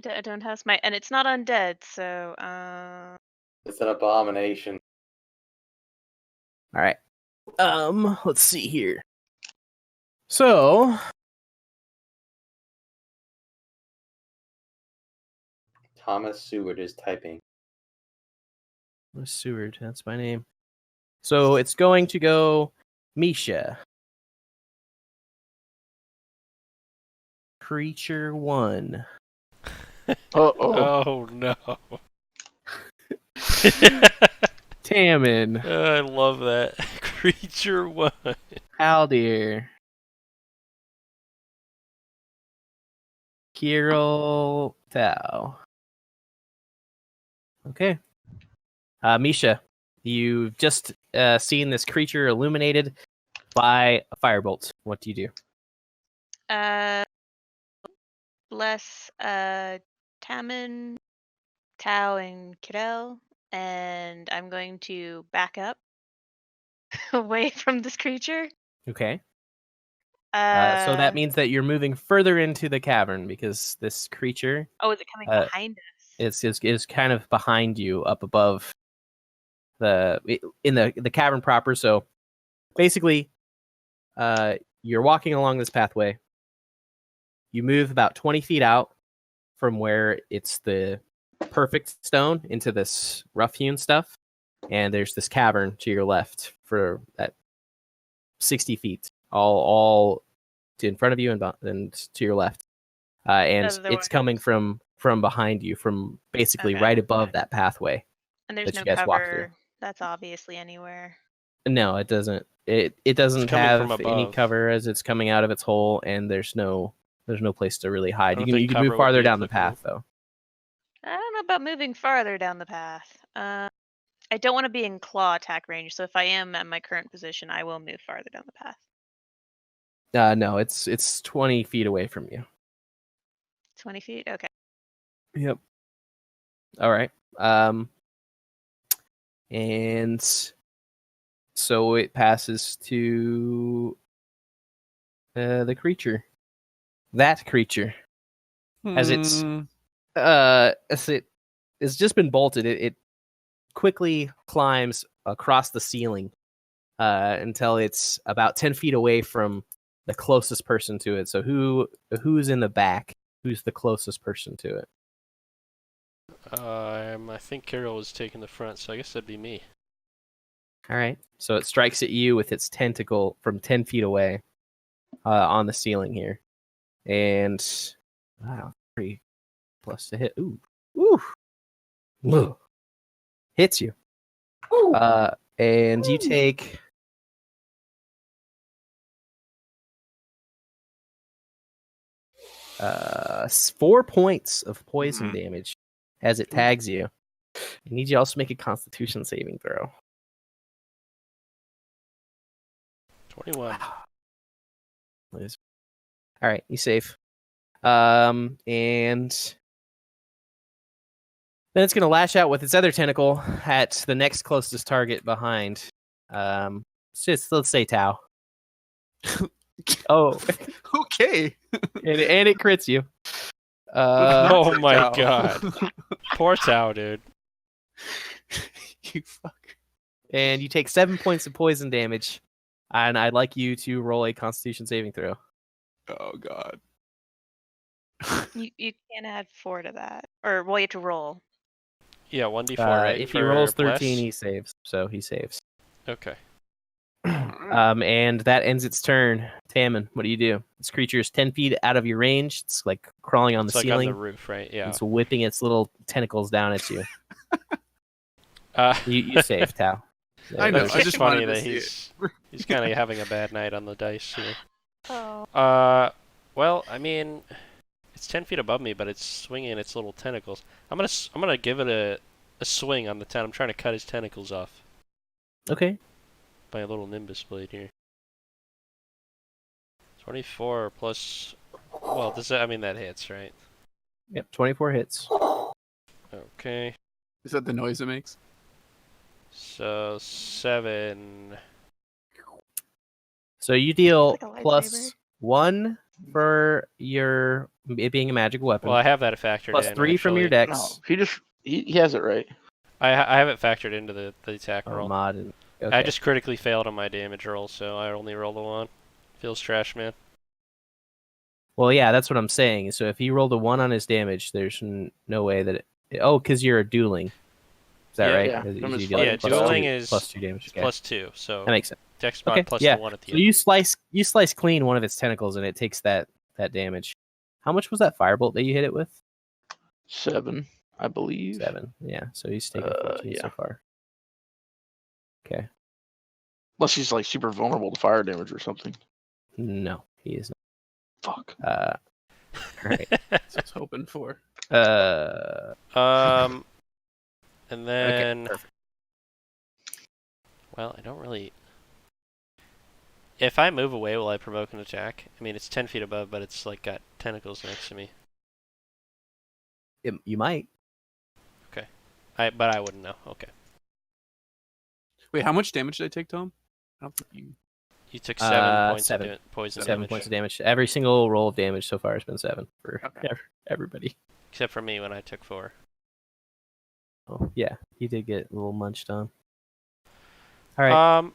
I don't have smite, and it's not undead, so It's an abomination. All right. Let's see here. So, Thomas Seward is typing. Seward, that's my name. So it's going to go Misha. Creature 1. Oh no. Tammin. I love that. Creature 1. Haldir. Kirill Tau. Okay. Misha, you've just seen this creature illuminated by a firebolt. What do you do? Bless Tammin, Tau, and Kirel, and I'm going to back up away from this creature. Okay. So that Uh, means that you're moving further into the cavern because this creature Oh, is it coming behind us? is kind of behind you, up above in the cavern proper. So basically, you're walking along this pathway. You move about 20 feet out from where it's the perfect stone into this rough-hewn stuff, and there's this cavern to your left for that 60 feet, all in front of you and to your left, and it's coming from behind you, from basically right above that pathway. And there's that no you guys walk through. cover that's obviously anywhere. No, it doesn't. It doesn't coming have from any above. cover as it's coming out of its hole, and there's no place to really hide. I You don't think can cover move would farther be down the applicable. path, though. I don't know about moving farther down the path. I don't want to be in claw attack range, so if I am at my current position, I will move farther down the path. No, it's 20 feet away from you. 20 feet? Okay. Yep. All right. And so it passes to the creature. That creature, as it has just been bolted, it quickly climbs across the ceiling until it's about 10 feet away from the closest person to it. So who's in the back? Who's the closest person to it? I think Carol was taking the front, so I guess that'd be me. All right. So it strikes at you with its tentacle from 10 feet away on the ceiling here. And, wow, 3 plus to hit. Ooh. Hits you. And you take 4 points of poison damage as it tags you. I need you also to make a Constitution saving throw. 21. All right, you safe. And then it's going to lash out with its other tentacle at the next closest target behind. Let's say Tau. Oh, Okay. and it crits you. Oh my Tau. god. Poor Tau, dude. You fuck. And you take 7 points of poison damage. And I'd like you to roll a Constitution saving throw. Oh god. You can't add 4 to that. Or, well, you have to roll. Yeah, 1d4, right? If he for rolls bless? 13, he saves. So he saves. Okay. And that ends its turn. Tammin, what do you do? This creature is 10 feet out of your range. It's like crawling on It's the like ceiling. on the roof, right? Yeah. It's whipping its little tentacles down at you. Uh, You save, Tao. I know, It's I just just funny wanted to that see he's kind of having a bad night on the dice here. Oh. Well, I mean, it's 10 feet above me, but it's swinging its little tentacles. I'm gonna give it a swing on the 10. I'm trying to cut his tentacles off Okay. by a little Nimbus blade here. 24 plus. Well, I mean that hits, right? Yep, 24 hits. Okay. Is that the noise it makes? So 7. So you deal It's like a plus 1 for it being a magic weapon. Well, I have that factored Plus in. 3 from your actually. dex. No, he has it right. I have it factored into the attack roll. Mod. Okay. I just critically failed on my damage roll, so I only rolled a 1. Feels trash, man. Well, yeah, that's what I'm saying. So if he rolled a 1 on his damage, there's no way that because you're dueling. Is that Yeah, right? yeah. 'Cause From usually his you deal Yeah, plus dueling 2 is plus 2 damage. It's Okay. plus 2, so That makes sense. dex mod Okay, plus yeah. the 1 at the So end. you slice clean one of its tentacles, and it takes that damage. How much was that firebolt that you hit it with? 7, I believe. 7. Yeah. So he's taken 14 yeah. so far. Okay. Unless he's like super vulnerable to fire damage or something. No, he is Fuck. not. All right. That's what I was hoping for. And then, perfect. well, I don't really. If I move away, will I provoke an attack? I mean, it's 10 feet above, but it's like got tentacles next to me. You might. But I wouldn't know. Okay. Wait, how much damage did I take, Tom? I don't think you. You took 7 points 7. of poison 7 damage. points of damage. Every single roll of damage so far has been 7 for Okay. everybody. Except for me when I took 4. Oh yeah, he did get a little munched on. All right.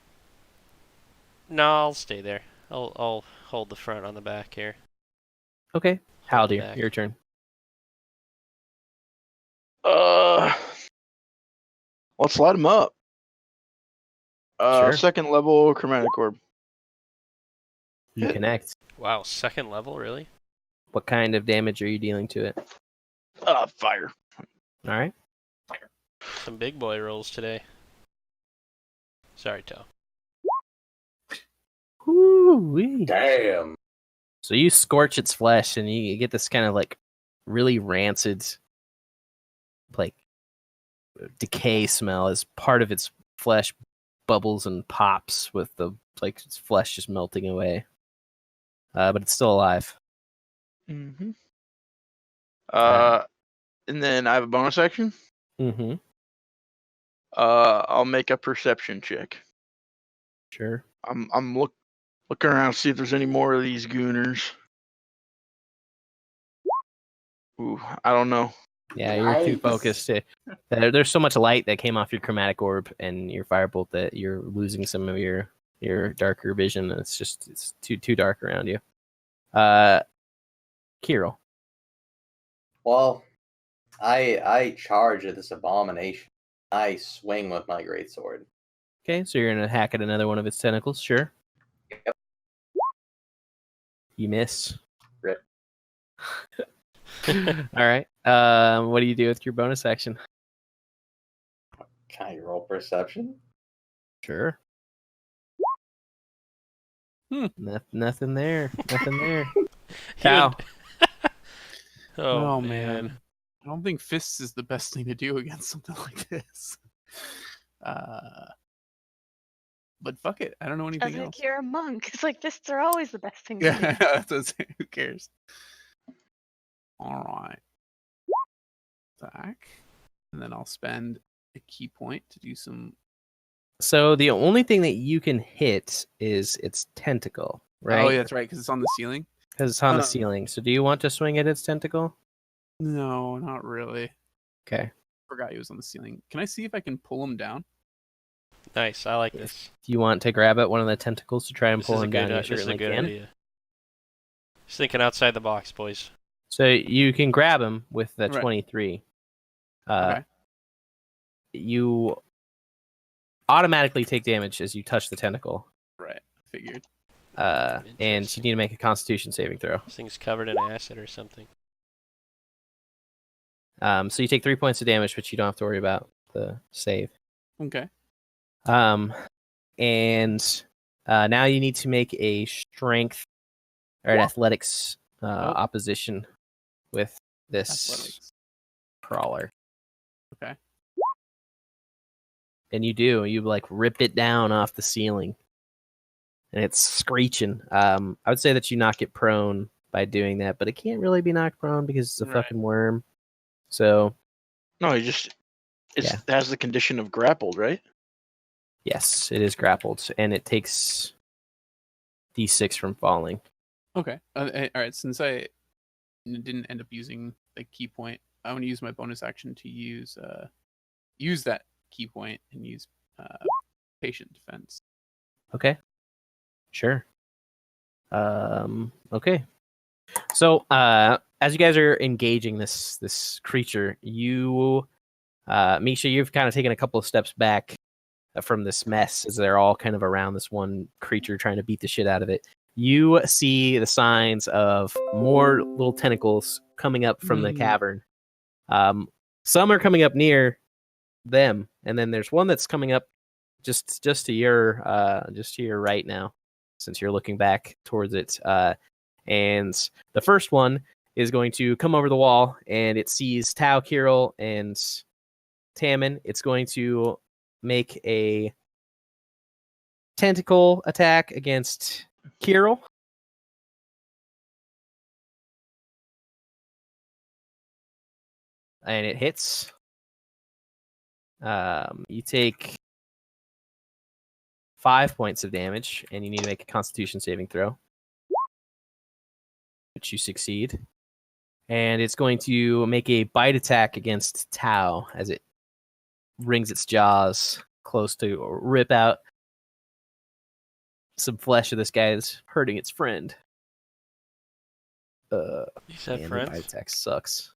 No, I'll stay there. I'll hold the front on the back here. Okay. Hold the Haldir, back. your turn. Let's light him up. Sure. Second level chromatic orb. You connect. Wow, 2nd level, really? What kind of damage are you dealing to it? Fire. All right. Some big boy rolls today. Sorry, Toe. Woo-wee. Damn. So you scorch its flesh, and you get this kind of like really rancid, like decay smell as part of its flesh bubbles and pops with the its flesh just melting away. But it's still alive. Mm-hmm. Alright. And then I have a bonus action. Mm-hmm. I'll make a perception check. Sure. I'm looking around to see if there's any more of these gooners. Ooh, I don't know. Yeah, you're too Nice. focused. There's so much light that came off your chromatic orb and your firebolt that you're losing some of your darker vision. It's too dark around you. Kirill. Well, I charge at this abomination. I swing with my greatsword. Okay, so you're gonna hack at another one of its tentacles. Sure. Yep. You miss. Rip. All right. What do you do with your bonus action? Can I roll perception? Sure. Nothing there. Nothing there. Cow. Oh man. I don't think fists is the best thing to do against something like this. But fuck it. I don't know I was anything like, else. you're a monk. It's like fists are always the best thing to Yeah, do. that's what I'm saying. Who cares? All right. Attack. And then I'll spend a key point to do some. So the only thing that you can hit is its tentacle, right? Oh, yeah, that's right, because it's on the ceiling. Because it's on the ceiling. So do you want to swing at its tentacle? No, not really. Okay. Forgot he was on the ceiling. Can I see if I can pull him down? Nice, I like this. Do you want to grab at one of the tentacles to try and This pull is a him good, down? You this is a certainly good can. idea. Just thinking outside the box, boys. So you can grab him with the Right. 23. Okay. You automatically take damage as you touch the tentacle. Right. Figured. And you Interesting. need to make a Constitution saving throw. This thing's covered in acid or something. So you take 3 points of damage, but you don't have to worry about the save. Okay. And now you need to make a strength or an athletics opposition with this Athletics. crawler. Okay. And you do. You like rip it down off the ceiling. And it's screeching. I would say that you knock it prone by doing that, but it can't really be knocked prone because it's a Right. fucking worm. So No, it Yeah. has the condition of grappled, right? yes, it is grappled, and it takes D6 from falling. Okay. All right. Since I didn't end up using the key point, I want to use my bonus action to use that key point and use patient defense. Okay. Sure. Okay. So, as you guys are engaging this creature, you, Misha, you've kind of taken a couple of steps back from this mess as they're all kind of around this one creature trying to beat the shit out of it. You see the signs of more little tentacles coming up from the cavern. Some are coming up near them, and then there's one that's coming up just to your right now, since you're looking back towards it. And the first one is going to come over the wall, and it sees Tau, Kirill, and Tammin. It's going to make a tentacle attack against Kirill. And it hits. You take 5 points of damage, and you need to make a Constitution saving throw, which you succeed. And it's going to make a bite attack against Tau as it wrings its jaws close to rip out some flesh of this guy that's hurting its friend. You said Man, the friends? bite attack sucks.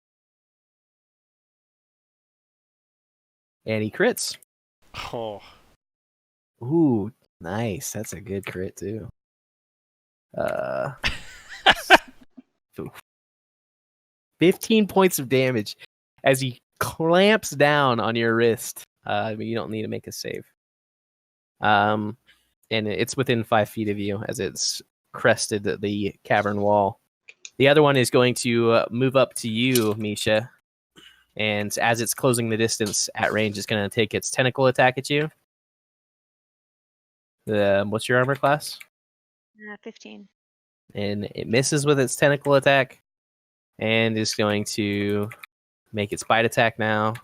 And he crits. Oh, Ooh, nice. That's a good crit too. 15 points of damage as he clamps down on your wrist. But you don't need to make a save. And it's within 5 feet of you as it's crested the cavern wall. The other one is going to move up to you, Misha. And as it's closing the distance at range, it's going to take its tentacle attack at you. What's your armor class? 15. And it misses with its tentacle attack. And is going to make its bite attack now.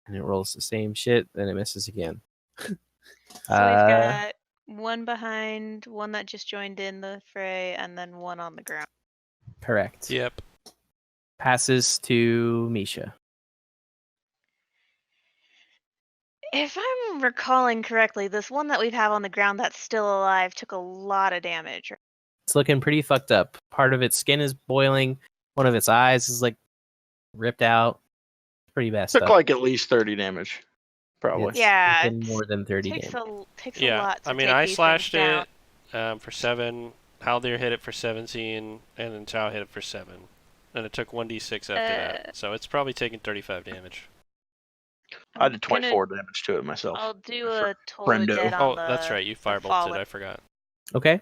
And it rolls the same shit, then it misses again. So we've got one behind, one that just joined in the fray, and then one on the ground. Correct. yep. Passes to Misha. If I'm recalling correctly, this one that we have on the ground that's still alive took a lot of damage. It's looking pretty fucked up. Part of its skin is boiling. One of its eyes is like ripped out. Pretty bad Took stuff. like at least 30 damage, probably. It's Yeah, looking more than 30 takes damage. takes a Yeah, lot to I mean, take I these slashed things it down. for 7. Haldir hit it for 17, and then Tau hit it for 7. And it took 1d6 after that. So it's probably taking 35 damage. I did I'm gonna- 24 damage to it myself. I'll do for a total friendo. dead Oh, on the that's right. You the firebolted. fallen. I forgot. Okay.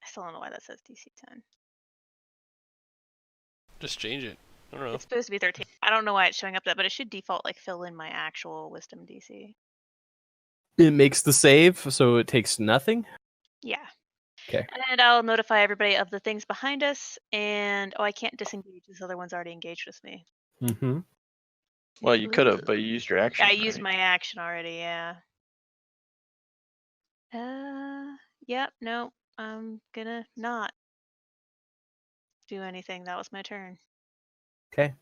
I still don't know why that says DC 10. Just change it. I don't know. It's supposed to be 13. I don't know why it's showing up that, but it should default like fill in my actual wisdom DC. It makes the save, so it takes nothing. Yeah. Okay. And I'll notify everybody of the things behind us. And I can't disengage. This other one's already engaged with me. Mm-hmm. Well, you could have, but you used your action. I used right? my action already. Yeah. Yep. No, I'm gonna not do anything. That was my turn. Okay.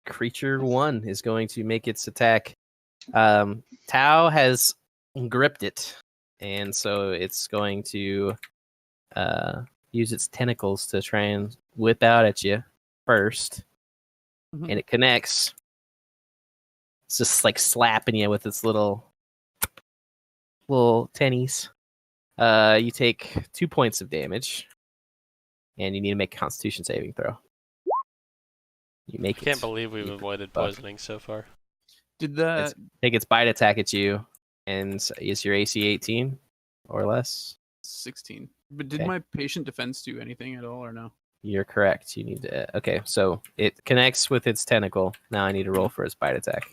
Creature 1 is going to make its attack. Tau has gripped it, and so it's going to use its tentacles to try and whip out at you first. Mhm. And it connects. It's just like slapping you with its little tennies. You take 2 points of damage, and you need to make a Constitution saving throw. You make I it. can't believe we've You avoided fuck. poisoning so far. Did the Take its bite attack at you, and is your AC 18 or less? 16? But did Okay. my patient defense do anything at all or no? You're correct. You need to. Okay, so it connects with its tentacle. Now I need to roll for its bite attack.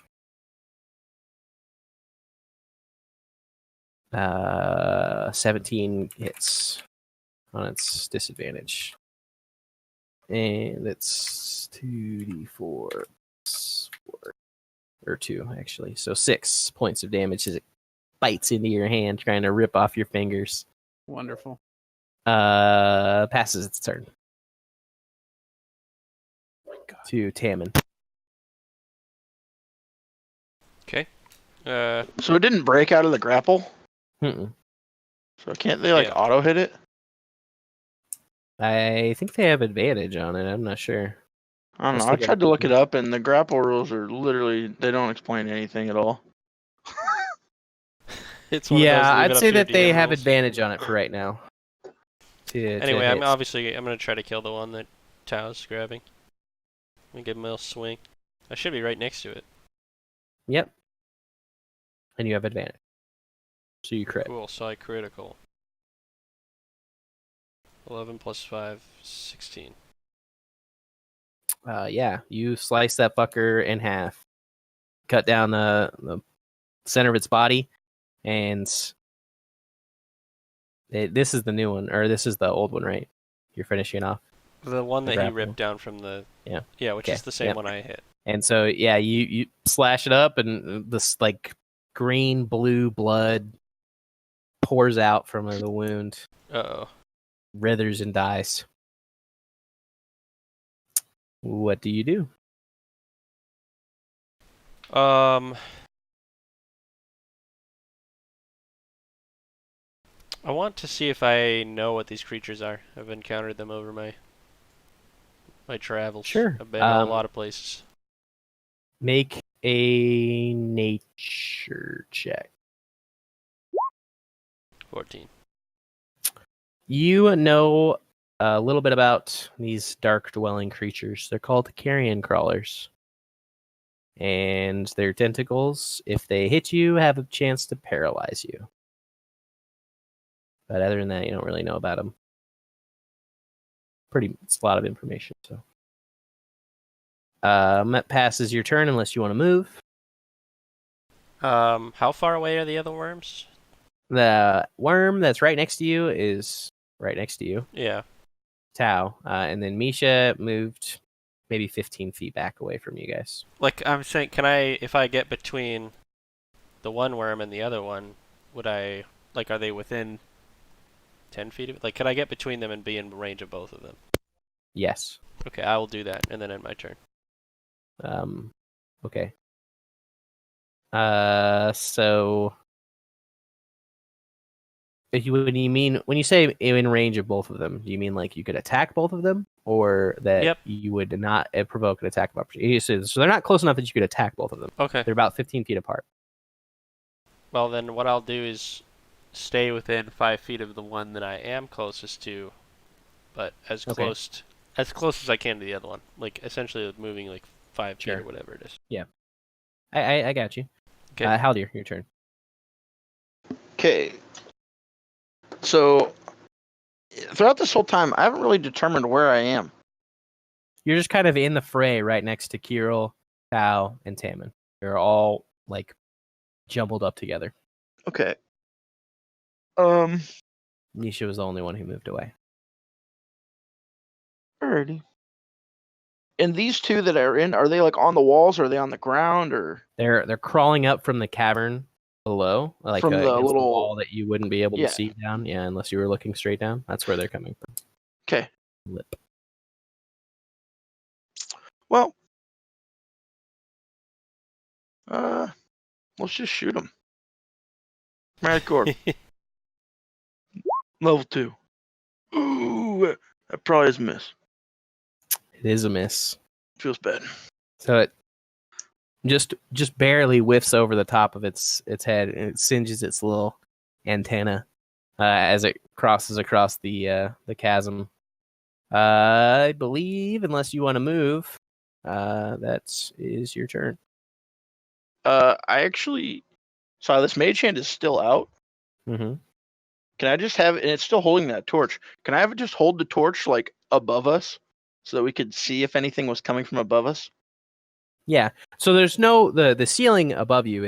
17 hits on its disadvantage. And it's 2d4 plus 4. Or 2, actually. So 6 points of damage as it bites into your hand, trying to rip off your fingers. Wonderful. Passes its turn. To Tammin. Okay. So it didn't break out of the grapple. Mm-mm. So can't they like Yeah. auto hit it? I think they have advantage on it. I'm not sure. I don't Let's know. I look at tried to it. look it up, and the grapple rules are literally they don't explain anything at all. It's one of Yeah, those leave I'd it up say to your that they DM have rules. advantage on it for right now. Anyway, I'm hit. gonna try to kill the one that Tao's grabbing. Let me give him a little swing. I should be right next to it. Yep. And you have advantage. So you crit. Cool, so I critical. 11 plus 5, 16. Yeah, you slice that fucker in half. Cut down the center of its body, and this is the new one, or this is the old one, right? You're finishing off. The one The that he grapple. ripped down from the... Yeah, which okay, is the same yep. one I hit. And so, yeah, you slash it up, and this like green blue blood pours out from the wound, Uh-oh. withers and dies. What do you do? I want to see if I know what these creatures are. I've encountered them over my travels. Sure. I've been a lot of places. Make a nature check. 14. You know a little bit about these dark dwelling creatures. They're called carrion crawlers. And their tentacles, if they hit you, have a chance to paralyze you. But other than that, you don't really know about them. It's a lot of information. So, that passes your turn unless you want to move. How far away are the other worms? The worm that's right next to you is right next to you. Yeah. Tau. And then Misha moved maybe 15 feet back away from you guys. Like, I'm saying, can I, if I get between the one worm and the other one, would I, like, are they within 10 feet of it? Like, could I get between them and be in range of both of them? Yes. Okay, I will do that, and then end my turn. Okay. So when you say in range of both of them, do you mean like you could attack both of them, or that you would not provoke an attack of opportunity? So they're not close enough that you could attack both of them. Okay. They're about 15 feet apart. Well, then what I'll do is stay within 5 feet of the one that I am closest to, but as close as I can to the other one. Like, essentially moving like 5 feet or whatever it is. Yeah. I got you. Okay. Haldir, your turn. Okay. So throughout this whole time, I haven't really determined where I am. You're just kind of in the fray right next to Kirill, Tau, and Tammin. They're all like jumbled up together. Okay. Nisha was the only one who moved away. Alrighty. And these two that are in, are they like on the walls, or are they on the ground, or? They're crawling up from the cavern below, like From the against little the wall that you wouldn't be able Yeah. to see down, unless you were looking straight down. That's where they're coming from. Okay. Lip. Well, let's just shoot them. Magic Orb. Level 2. Ooh, that probably is a miss. It is a miss. Feels bad. So just barely whiffs over the top of its head, and it singes its little antenna as it crosses across the chasm. I believe, unless you want to move, that is your turn. I actually saw this mage hand is still out. Mm-hmm. Can I just have it? And it's still holding that torch. Can I have it just hold the torch like above us, so that we could see if anything was coming from above us? Yeah. So there's no the ceiling above you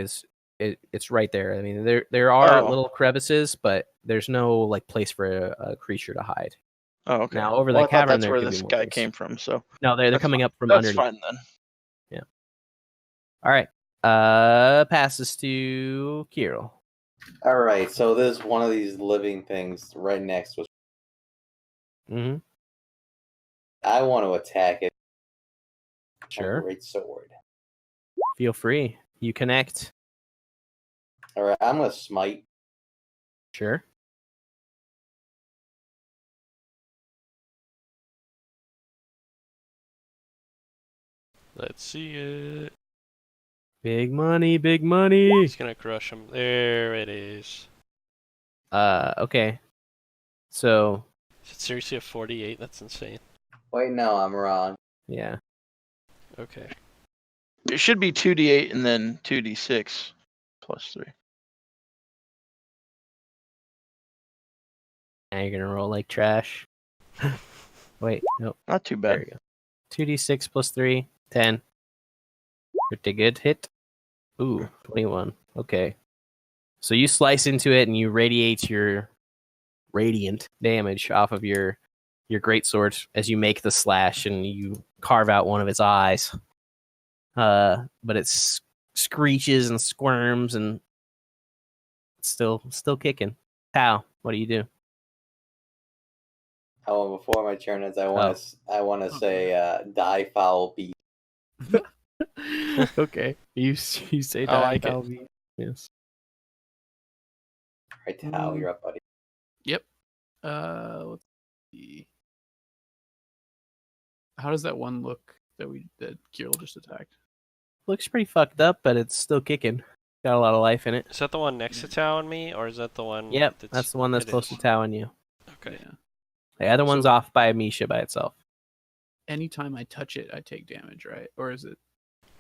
it's right there. I mean, there are Oh. little crevices, but there's no like place for a creature to hide. Oh, okay. Now over Well, the I thought cavern, that's there where could be this more guy place. came from. So No, they're that's coming fine. up from That's underneath. fine then. All right. Passes to Kirill. All right, so there's one of these living things right next to us. Mm-hmm. I want to attack it. Sure. A great sword. Feel free. You connect. All right, I'm gonna smite. Sure. Let's see it. Big money, big money. He's gonna crush him. There it is. Okay. So, Is it seriously a 48? That's insane. Wait, no, I'm wrong. yeah. Okay. It should be 2d8 and then 2d6 plus 3. Now you're gonna roll like trash. Wait, nope. Not too There bad. you go. 2d6 plus 3, 10. Pretty good hit. Ooh, 21. Okay. So you slice into it and you radiate your radiant damage off of your greatsword as you make the slash and you carve out one of its eyes. But it screeches and squirms and it's still kicking. Tao, what do you do? Oh, before my turn is I want to say die foul beast. Okay. You say I like it. Yes. All right, Tao, you're up, buddy. Yep. Let's see. How does that one look that Kirill just attacked? Looks pretty fucked up, but it's still kicking. Got a lot of life in it. Is that the one next to Tao and me, or is that the one? Yep, that's the one that's it close is. to Tao and you. Okay. Yeah. The other one's off by Misha by itself. Anytime I touch it, I take damage, right? Or is it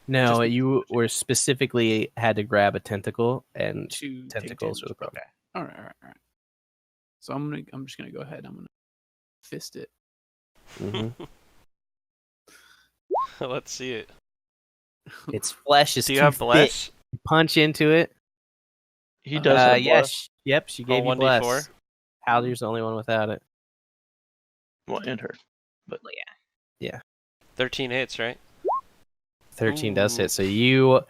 No, Just- you were specifically had to grab a tentacle, and to tentacles take are the problem. Okay. All right. So I'm just gonna go ahead. I'm gonna fist it. Mhm. Let's see it. Its flesh is Do you too have thick. bless? You punch into it. He does have Yes. bless. Yep, she gave you 1d4? bless. Haldir's the only one without it. Well, and her. Well, yeah. 13 hits, right? 13 does Ooh. hit. So you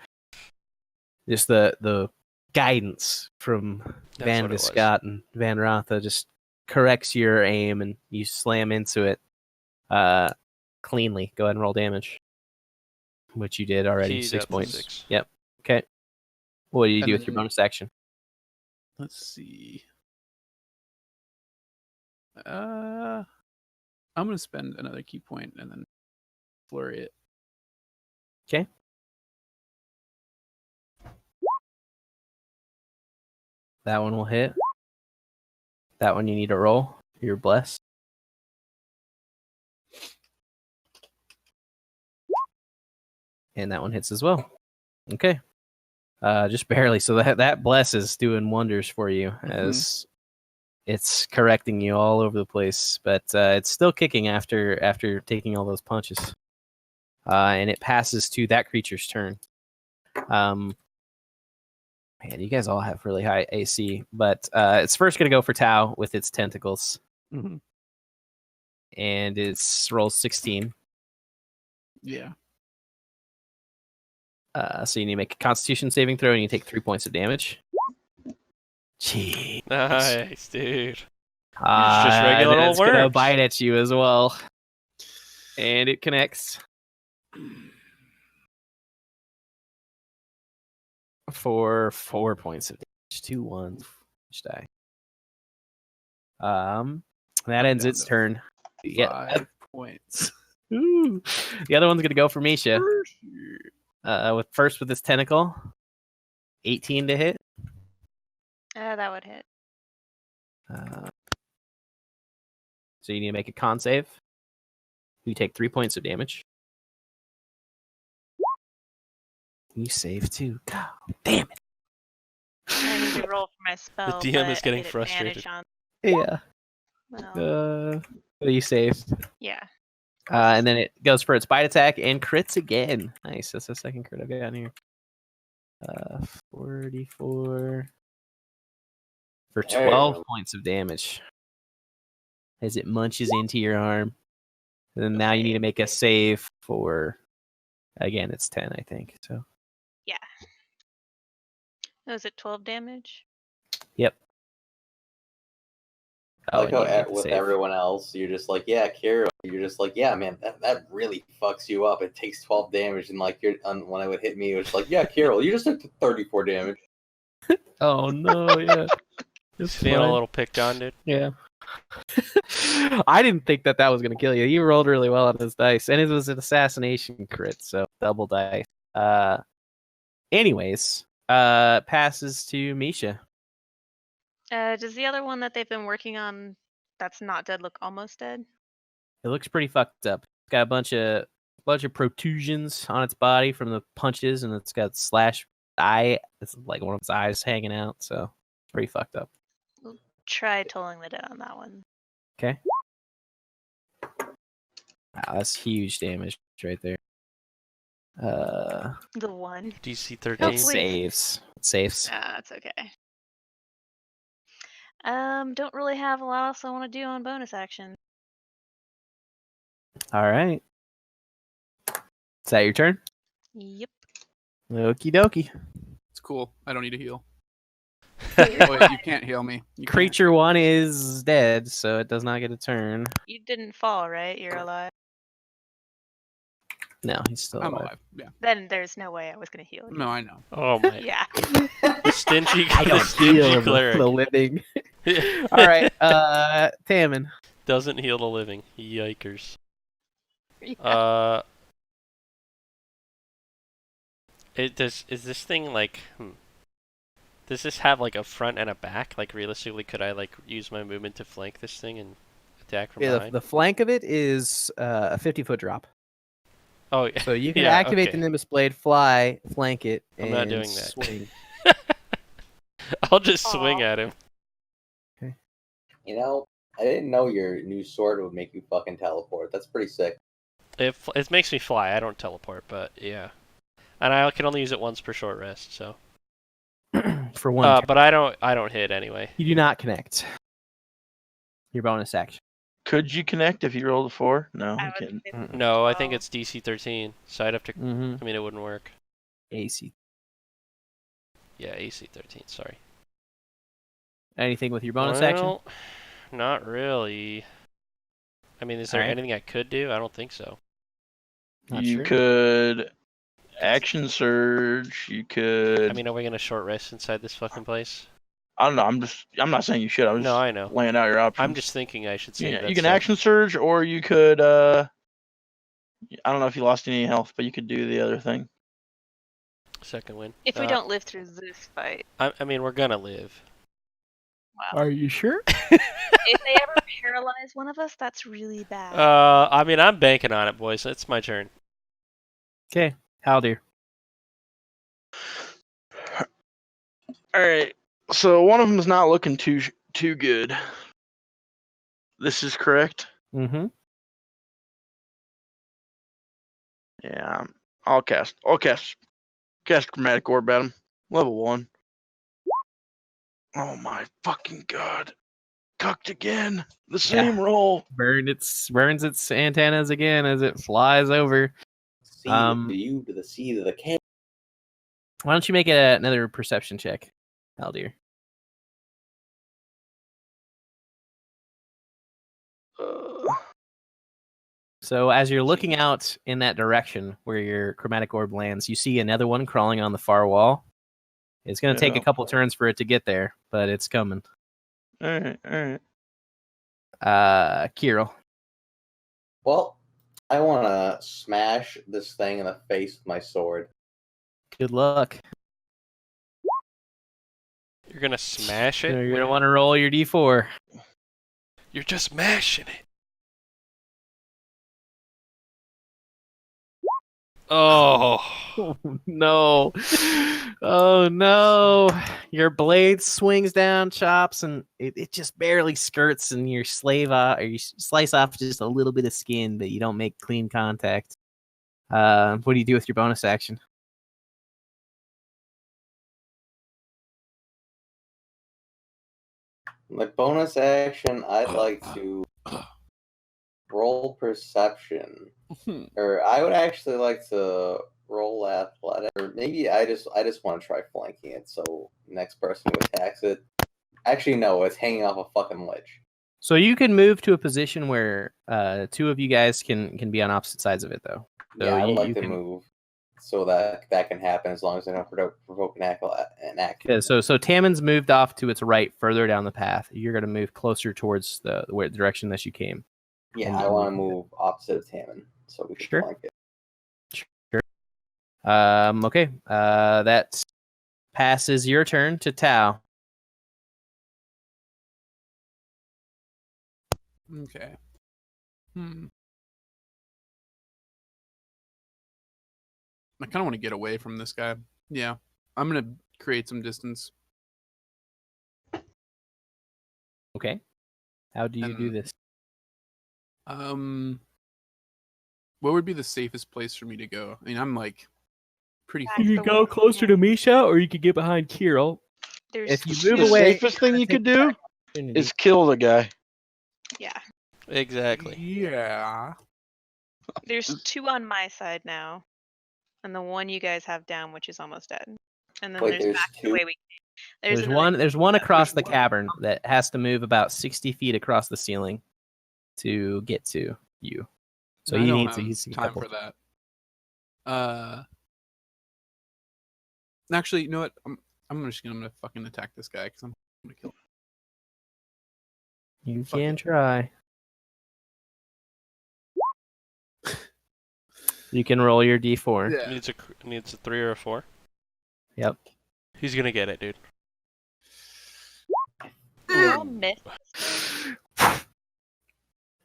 just the guidance from That's Van what it was. Viscott and Van Rotha just corrects your aim and you slam into it cleanly. Go ahead and roll damage. Which you did already, He 6 got the points. 6. Yep. Okay. What do you And do with your then- bonus action? Let's see. I'm gonna spend another key point and then flurry it. Okay. That one will hit. That one you need to roll. You're blessed. And that one hits as well. Okay. Just barely. So that bless is doing wonders for you as it's correcting you all over the place. But it's still kicking after taking all those punches. And it passes to that creature's turn. Man, you guys all have really high AC. But it's first going to go for Tau with its tentacles. Mm-hmm. And it's rolls 16. Yeah. So you need to make a Constitution saving throw, and you take 3 points of damage. Jeez. Nice, dude. Just regular old it's gonna worms. bite at you as well, and it connects for 4 points of damage. 2 1s each die. That ends down its to turn. 5 points. Ooh. The other one's gonna go for Misha. with this tentacle, 18 to hit. That would hit. So you need to make a con save. You take 3 points of damage. You save too. God damn it. I need to roll for my spell. DM is but getting I get frustrated. advantage on- Yeah. Well, You saved. yeah. And then it goes for its bite attack and crits again. Nice. That's the second crit I've got here. 44 for 12 Damn. points of damage as it munches into your arm. And then now you need to make a save for, again, it's 10, I think. So Was it 12 damage? yep. I like and you how get the with save. everyone else, you're just like, yeah, Kira. You're just like, yeah, man, that really fucks you up. It takes 12 damage, and like when it would hit me, it was like, yeah, Carol, you just took 34 damage. Oh no, yeah. It's Feeling fine. a little picked on, dude. Yeah. I didn't think that was going to kill you. You rolled really well on this dice, and it was an assassination crit, so double dice. Anyways, passes to Misha. Does the other one that they've been working on that's not dead look almost dead? It looks pretty fucked up. It's got a bunch of protrusions on its body from the punches, and it's got slash eye. It's like one of its eyes hanging out, so it's pretty fucked up. Try tolling the dead on that one. Okay. Wow, that's huge damage right there. The one. DC It 13. Hopefully- saves. It saves. That's okay. Don't really have a lot else I want to do on bonus action. All right. Is that your turn? Yep. Okie dokie. It's cool. I don't need to heal. Oh, wait, you can't heal me. You can't. Creature 1 is dead, so it does not get a turn. You didn't fall, right? You're alive. No, he's still I'm alive. alive. Yeah. Then there's no way I was gonna heal you. No, I know. Oh my. Yeah. The stingy, I the don't stingy heal cleric. the living. All right, Tammin. Doesn't heal the living. Yikers. Yeah. Is this thing like, does this have like a front and a back? Like realistically, could I like use my movement to flank this thing and attack from Yeah, behind? the flank of it is a 50-foot drop. Oh yeah. So you can Yeah, activate okay. the Nimbus Blade, fly, flank it, I'm and not doing that. swing. I'll just swing Aw. at him. You know, I didn't know your new sword would make you fucking teleport. That's pretty sick. It makes me fly. I don't teleport, but yeah. And I can only use it once per short rest. So. For one turn. But I don't hit anyway. You do not connect. Your bonus action. Could you connect if you rolled a 4? No, I you would can't. hit No, I think 12. it's DC 13. So I'd have to. Mm-hmm. I mean, it wouldn't work. AC. Yeah, AC 13. Sorry. Anything with your bonus action? Well, not really. I mean, is there Alright. anything I could do? I don't think so. Not You sure. could action surge. You could. I mean, are we gonna short rest inside this fucking place? I don't know. I'm not saying you should. I was No, just I know. laying out your options. I'm just thinking I should save Yeah, that you can stuff. action surge, or you could. I don't know if you lost any health, but you could do the other thing. Second win. If we don't live through this fight. I mean, we're gonna live. Wow. Are you sure? If they ever paralyze one of us, that's really bad. I mean, I'm banking on it, boys. It's my turn. Okay. Haldir. All right. So one of them is not looking too good. This is correct. Mm-hmm. Yeah. I'll cast chromatic orb at him. Level 1. Oh my fucking god. Cucked again. The same roll. Burns its antennas again as it flies over. C to the U to the C to the K. Why don't you make another perception check, Haldir? So as you're looking out in that direction where your chromatic orb lands, you see another one crawling on the far wall. It's going to take a Yeah. couple turns for it to get there, but it's coming. All right. Kirill. Well, I want to smash this thing in the face with my sword. Good luck. You're gonna smash it? You're gonna want to roll your d4. You're just mashing it. Oh. Oh no! Oh no! Your blade swings down, chops, and it just barely skirts, and you slice off just a little bit of skin, but you don't make clean contact. What do you do with your bonus action? My bonus action, I'd like to roll perception, or I would actually like to roll athletic, or maybe I just want to try flanking it. So next person who attacks it, actually no, it's hanging off a fucking ledge. So you can move to a position where two of you guys can be on opposite sides of it, though. So Yeah, I would you like to can move so that can happen as long as I don't provoke an action. Yeah, so Tammon's moved off to its right, further down the path. You're going to move closer towards the direction that you came. Yeah, I want to move opposite of Tammon so we can Sure. flank it. Sure. Okay. That passes your turn to Tao. Okay. I kind of want to get away from this guy. Yeah, I'm gonna create some distance. Okay. How do you do this? What would be the safest place for me to go? I mean, I'm like pretty. Back the way. to Misha, or you could get behind Kirill. There's If you two- move The away, safest thing you could take do opportunity. is kill the guy. Yeah. Exactly. Yeah. There's two on my side now, and the one you guys have down, which is almost dead. And then Wait, there's there's back the two? way we. There's another- one. There's one across the one. cavern that has to move about 60 feet across the ceiling to get to you. So I he don't needs have he's a time couple. for that. Actually, you know what? I'm just gonna fucking attack this guy because I'm gonna kill him. You Fuck can it. try. You can roll your d4. Yeah. Needs a 3 or a 4. Yep. He's gonna get it, dude. We all missed.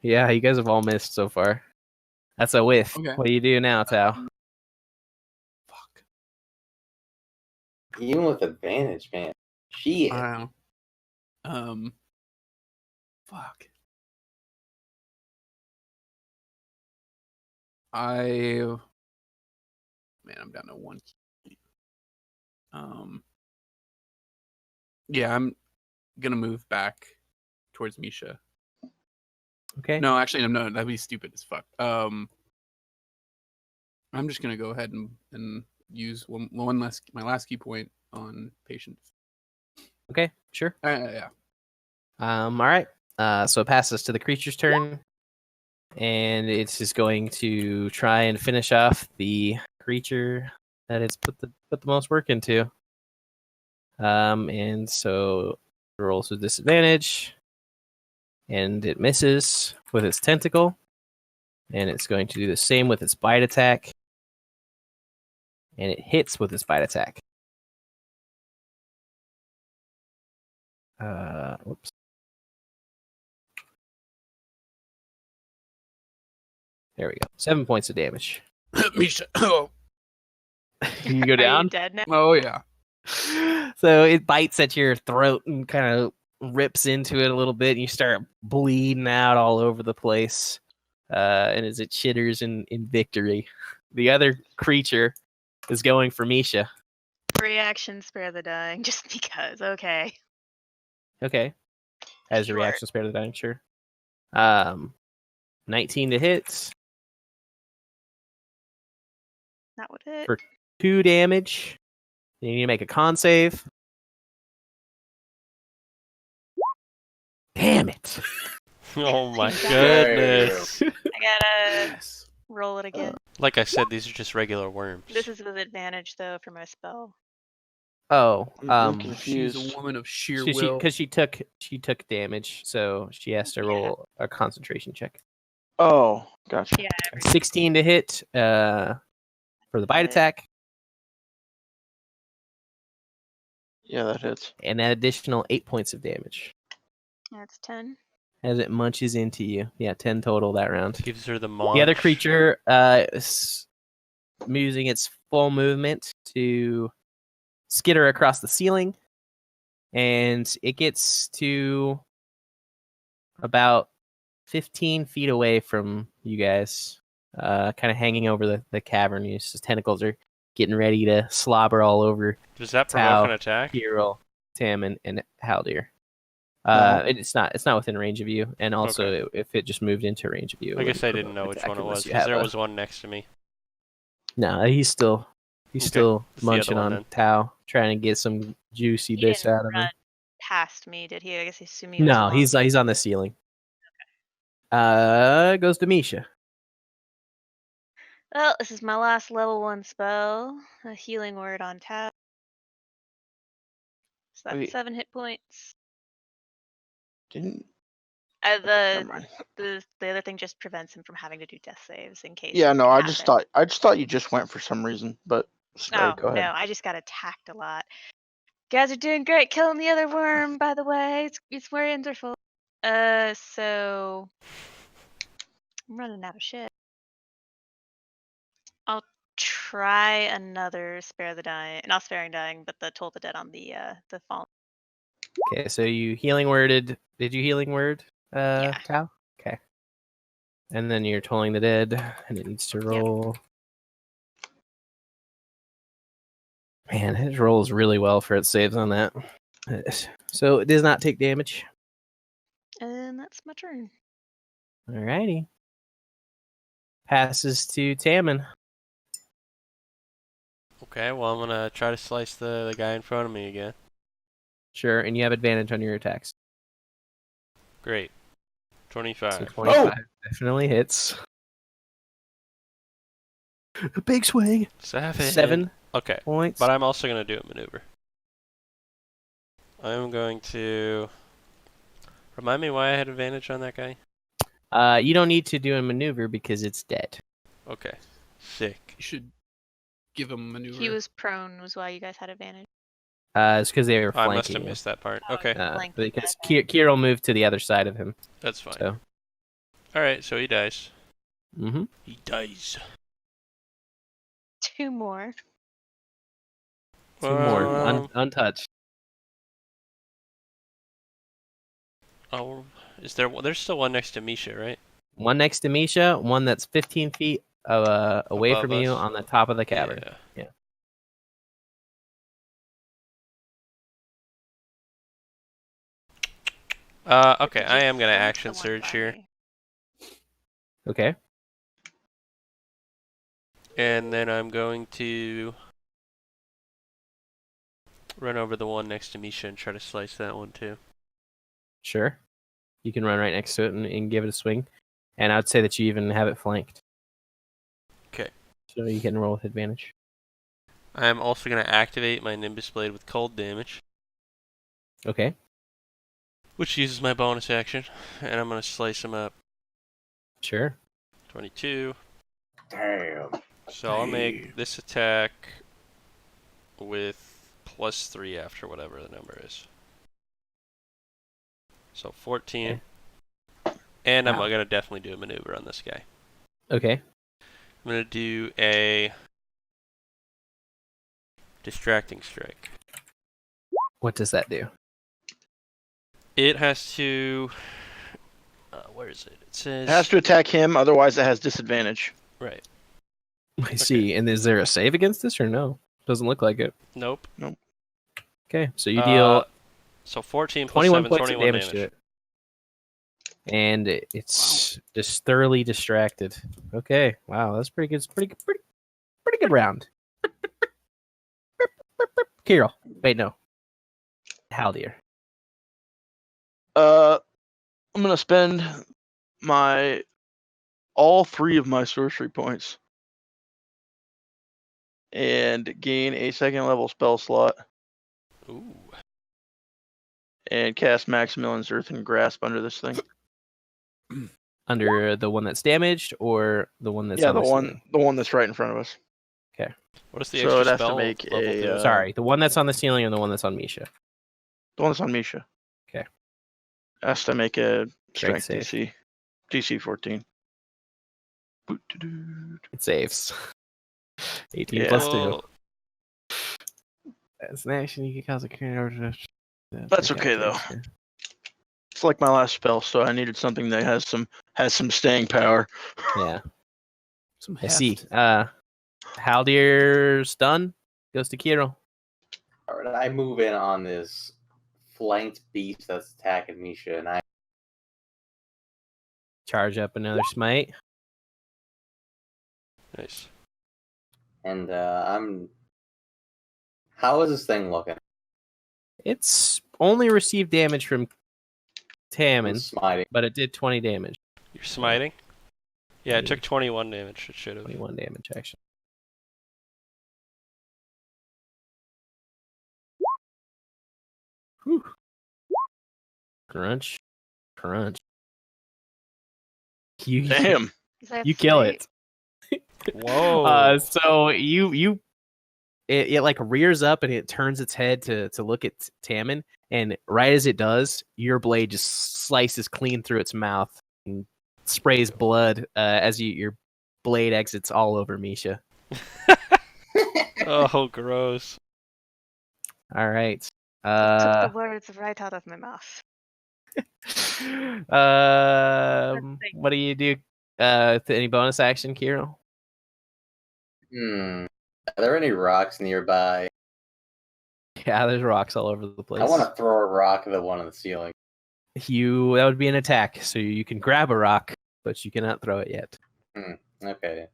Yeah, you guys have all missed so far. That's a whiff. Okay. What do you do now, Tao? Fuck. Even with advantage, man. Shit. I don't know. Fuck. Man, I'm down to 1 key. Yeah, I'm gonna move back towards Misha. Okay. No, actually, no, that'd be stupid as fuck. I'm just gonna go ahead and use my last key point on patient. Okay. Sure. Yeah. All right. So it passes to the creature's turn, and it's just going to try and finish off the creature that it's put the most work into. And so it rolls with disadvantage, and it misses with its tentacle, and it's going to do the same with its bite attack, and it hits with its bite attack. Whoops. There we go. 7 points of damage. Misha. Oh, You go Are down. you dead now? oh yeah. So it bites at your throat and kind of rips into it a little bit, and you start bleeding out all over the place. And as it chitters in victory, the other creature is going for Misha. Reaction, spare the dying, just because. Okay. Okay. As your Sure. reaction, spare the dying, sure. 19 to hit That would it. for 2 damage. You need to make a con save. Damn it. Oh my There you goodness. I gotta Yes. roll it again. Like I said, these are just regular worms. This is with advantage though for my spell. Oh, I'm She's confused. a woman of sheer she will. because she took damage, so she has to roll a concentration check. Oh, gotcha. Yeah. 16 to hit for the bite Hit. attack. Yeah, that hits. and an additional 8 points of damage That's 10. as it munches into you. Yeah, 10 total that round. Gives her the munch. The other creature is using its full movement to skitter across the ceiling, and it gets to about 15 feet away from you guys, kind of hanging over the cavern. His tentacles are getting ready to slobber all over Does that provoke Tau, an attack? Hero, Tim, and Haldir. No. It's not within range of you, and also Okay. if it just moved into range of you, it I guess I wouldn't didn't know which attack one it unless was you because have there a- was one next to me. No, he's still Okay, still it's the munching other one on then. Tau, trying to get some juicy He bits didn't out of him. run past me, did he? I guess I assume he was No, along. he's on the ceiling. Goes to Misha. Well, this is my last level 1 spell. A healing word on tap. So that's Wait. 7 hit points. Didn't. The Never mind. the other thing just prevents him from having to do death saves in case. Yeah, no, something I happened. just thought you just went for some reason, but Oh go ahead. no, I just got attacked a lot. Guys are doing great killing the other worm, by the way. It's very wonderful. So I'm running out of shit. I'll try another spare the dying, not sparing dying, but the toll the dead on the fallen. Okay, so you healing worded. Did you healing word, Yeah. Tau? Okay. And then you're tolling the dead, and it needs to roll. Man, it rolls really well for its saves on that. So it does not take damage. And that's my turn. Alrighty. Passes to Tammin. Okay, well, I'm going to try to slice the guy in front of me again. Sure, and you have advantage on your attacks. Great. 25. So 25 definitely hits. A big swing. 7 Okay, points. but I'm also going to do a maneuver. I'm going to... Remind me why I had advantage on that guy? You don't need to do a maneuver because it's dead. Okay. Sick. You should give him a maneuver. He was prone, was why you guys had advantage. It's because they were I flanking must have you. missed that part. Oh, Okay, flanking, Because okay. Kirill moved to the other side of him. that's fine. So. Alright, so he dies. Mm-hmm. He dies. 2 more. 2 more. Untouched. Oh, is there? There's still one next to Misha, right? One next to Misha, one that's 15 feet away Above from you us. on the top of the cavern. Yeah. Okay, I am gonna action surge here, Okay. and then I'm going to run over the one next to Misha and try to slice that one too. Sure. You can run right next to it and give it a swing. And I'd say that you even have it flanked. Okay. So you can roll with advantage. I'm also gonna activate my Nimbus Blade with cold damage, Okay. which uses my bonus action, and I'm gonna slice him up. Sure. 22. Damn. So I'll make this attack with +3 after whatever the number is. So 14. And I'm Wow. going to definitely do a maneuver on this guy. Okay. I'm going to do a distracting strike. What does that do? It has to... where is it? It says... It has to attack him, otherwise it has disadvantage. Right. I see. And is there a save against this or no? Doesn't look like it. Nope. Okay. So you deal So 14 plus 21 7, points 21 of damage to it. And it's just thoroughly distracted. Okay. Wow, that's pretty good. It's pretty good round. Kirill. Wait, no. Haldir. I'm gonna spend all 3 of my sorcery points and gain a 2nd level spell slot Ooh. and cast Maximilian's Earthen Grasp under this thing. Under the one that's damaged or the one that's Yeah, on the ceiling? one that's right in front of us. What is the So extra it has to spell make level a, do? Sorry, the one that's on the ceiling and the one that's on Misha. The one that's on Misha. Okay. Has to make a Strength strength save. DC 14. Boot-a-doot. It saves. 18 Yeah. plus 2. Well, As an action, you can cause a current. That's okay, though. It's like my last spell, so I needed something that has some staying power. Yeah, Some I see. heft. Haldir's done. Goes to Kiro. All right, I move in on this flanked beast that's attacking Misha, and I Charge up another smite. nice. and I'm. How is this thing looking? It's only received damage from I'm Tammin, smiting. but it did 20 damage. You're smiting? Yeah, it Yeah. took 21 damage. It should have. 21 damage, actually. Whew. Crunch. Crunch. You, Damn. That's you kill right. it. Whoa. So it like rears up and it turns its head to look at Tammin, and right as it does, your blade just slices clean through its mouth and sprays blood as your blade exits all over Misha. Oh, gross. All right. You took the words right out of my mouth. What do you do? Any bonus action, Kiro? Are there any rocks nearby? Yeah, there's rocks all over the place. I want to throw a rock at the one on the ceiling. That would be an attack, so you can grab a rock, but you cannot throw it yet. Okay.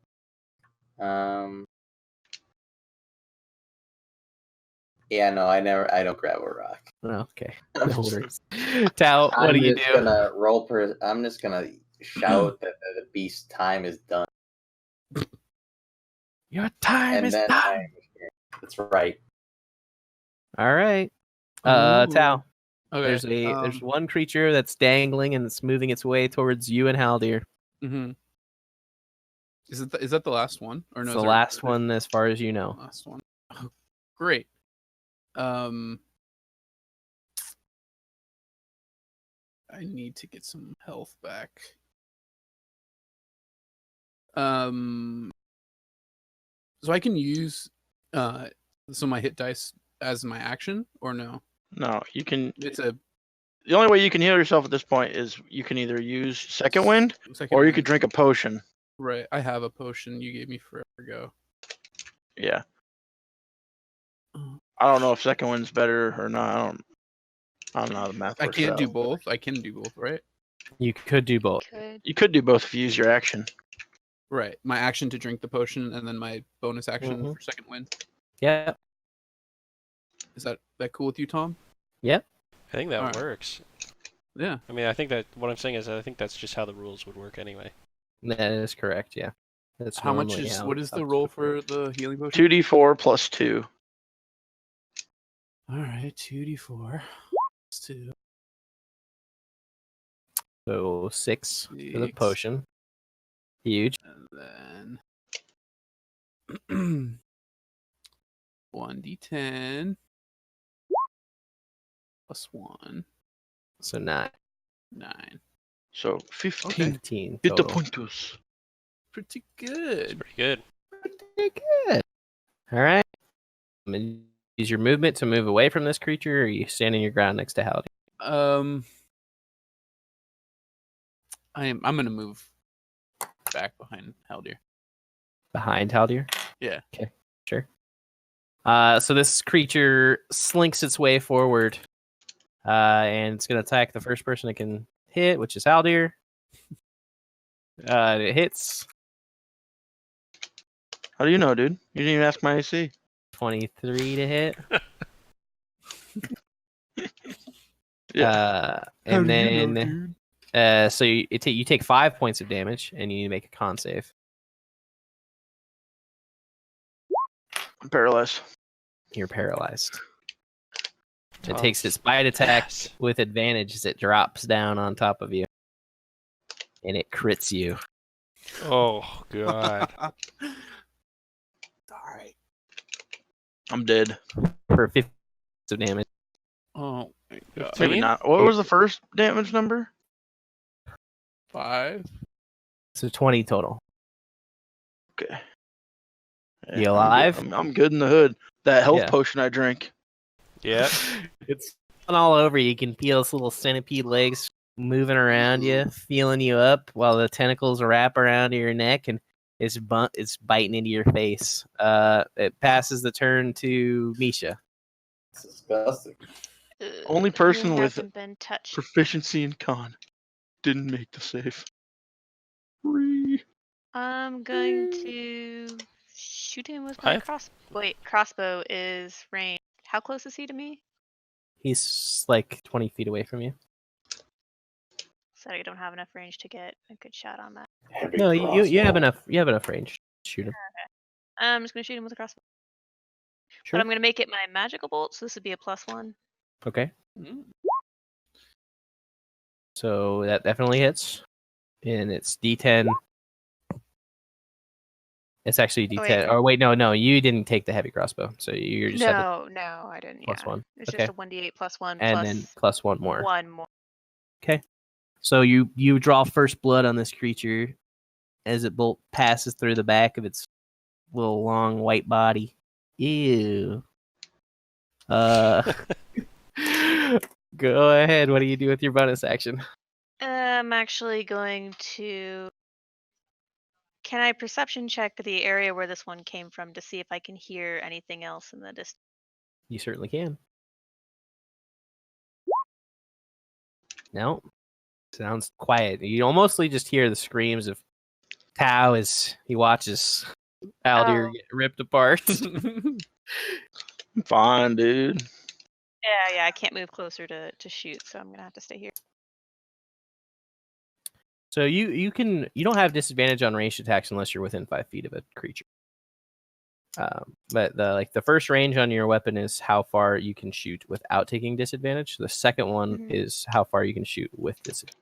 Yeah, no, I don't grab a rock. Oh, okay. No worries. Tao, what do you do? I'm just gonna shout that the beast's time is done. Your time And is then done. that's right. All right. Ooh. Tao. Okay. There's one creature that's dangling and it's moving its way towards you and Haldir. Mm-hmm. Is that the last one, or no? It's is the there- last one, as far as you know. Last one. Oh, great. I need to get some health back. So I can use some of my hit dice as my action, or no? No, you can. It's a The only way you can heal yourself at this point is you can either use second wind second or you wind. could drink a potion. Right. I have a potion you gave me forever ago. Yeah. Oh. I don't know if second wind's better or not. I don't know how the math I works can't out. do both. I can do both, right? You could do both. Could. You could do both if you use your action. Right. My action to drink the potion, and then my bonus action Mhm. for second win. Yeah. Is that cool with you, Tom? Yeah. I think that Alright. works. Yeah. I mean, I think that what I'm saying is I think that's just how the rules would work anyway. That is correct. Yeah. That's How much normally is how what it's is the supposed roll to for work. the healing potion? 2d4 plus 2. All right, 2d4 plus 2. So 6 for the 6. potion. Huge. And then 1d10 plus 1, So 9. 9. So 15. Okay. 15 Hit the total. pointus. Pretty It's good. pretty good. Pretty good. All right. Use your movement to move away from this creature, or are you standing your ground next to Haldir? I'm gonna move back behind Haldir. Behind Haldir? Yeah. Okay, sure. So this creature slinks its way forward, and it's going to attack the first person it can hit, which is Haldir. It hits. How do you know, dude? You didn't even ask my AC. 23 to hit. Yeah. And then, so you take 5 points of damage, and you need to make a con save. I'm paralyzed. You're paralyzed. It Tom's takes its bite attack ass. with advantage as it drops down on top of you, and it crits you. Oh god. Sorry. I'm dead. for 50 of damage. Oh my god. Maybe not. What was the first damage number? 5. So 20 total. Okay. You I'm alive? good. I'm good in the hood. That health Yeah. potion I drank. Yeah. It's all over. You can feel its little centipede legs moving around you, feeling you up, while the tentacles wrap around your neck and it's biting into your face. It passes the turn to Misha. It's disgusting. Only person who with hasn't been touched. Proficiency in con didn't make the save. Free. I'm going to shoot him with my crossbow. Wait, crossbow is range. How close is he to me? He's like 20 feet away from you. So I don't have enough range to get a good shot on that. Heavy No, you have crossbow. enough range to shoot him. I'm just gonna shoot him with a crossbow. Sure. But I'm gonna make it my magical bolt, so this would be a +1. Okay. Mm. So that definitely hits. And it's D10. It's actually D10. Oh, wait. Or wait, no, you didn't take the heavy crossbow. So you just have the No, I didn't. plus Yeah. 1. It's Okay. just a 1d8 +1 And plus then plus 1 more. 1 more. Okay. So you draw first blood on this creature as it bolt passes through the back of its little long white body. Ew. Go ahead. What do you do with your bonus action? I'm actually going to. Can I perception check the area where this one came from to see if I can hear anything else in the distance? You certainly can. No. Sounds quiet. You mostly just hear the screams of Tao as he watches Aldir Oh. get ripped apart. I'm fine, dude. Yeah, I can't move closer to shoot, so I'm gonna have to stay here. So you don't have disadvantage on ranged attacks unless you're within 5 feet of a creature. But the first range on your weapon is how far you can shoot without taking disadvantage. The second one is how far you can shoot with disadvantage.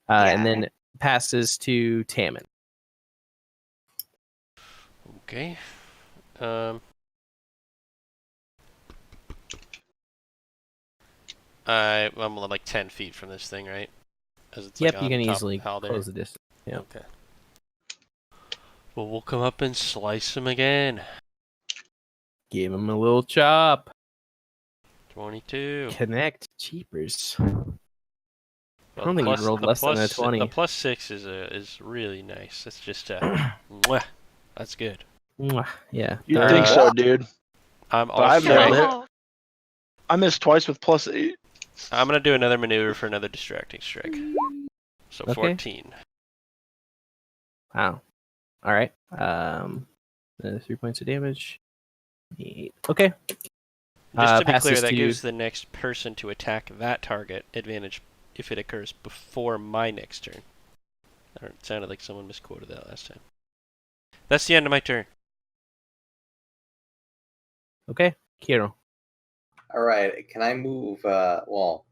And then it passes to Tammin. Okay. I'm like 10 feet from this thing, right? As it's Yep, like you on can top easily of Haldir. close the distance. Yeah. Okay. Well, we'll come up and slice him again. Give him a little chop. 22. Connect. Cheapers. I Well, don't think you rolled less than a 20. A +6 is really nice. That's just mwah, that's good. Mwah. Yeah. You think so, dude? I'm But I've also never hit. I missed twice with +8. I'm gonna do another maneuver for another distracting strike. So Okay. 14. Wow. All right. 3 points of damage. 8. Okay. Just to be passes clear, that to- gives the next person to attack that target advantage if it occurs before my next turn. It sounded like someone misquoted that last time. That's the end of my turn. Okay. Kiro. All right. Can I move? Can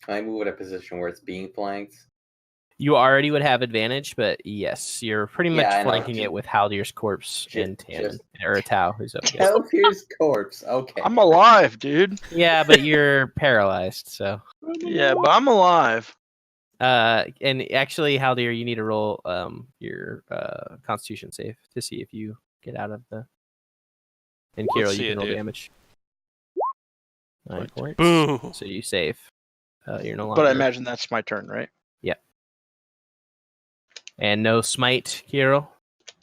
I move in a position where it's being flanked? You already would have advantage, but yes, you're pretty much Yeah, I know. flanking it with Haldir's corpse and Tammin. Or Tau, who's up against. Haldir's corpse. Okay. I'm alive, dude. Yeah, but you're paralyzed, so. Yeah, but I'm alive. And actually, Haldir, you need to roll your Constitution save to see if you get out of the. And Kiro, Let's you see can it, roll dude. damage. 9 points. Boom. So you save. You're no longer. But I imagine that's my turn, right? And no smite, Kiro.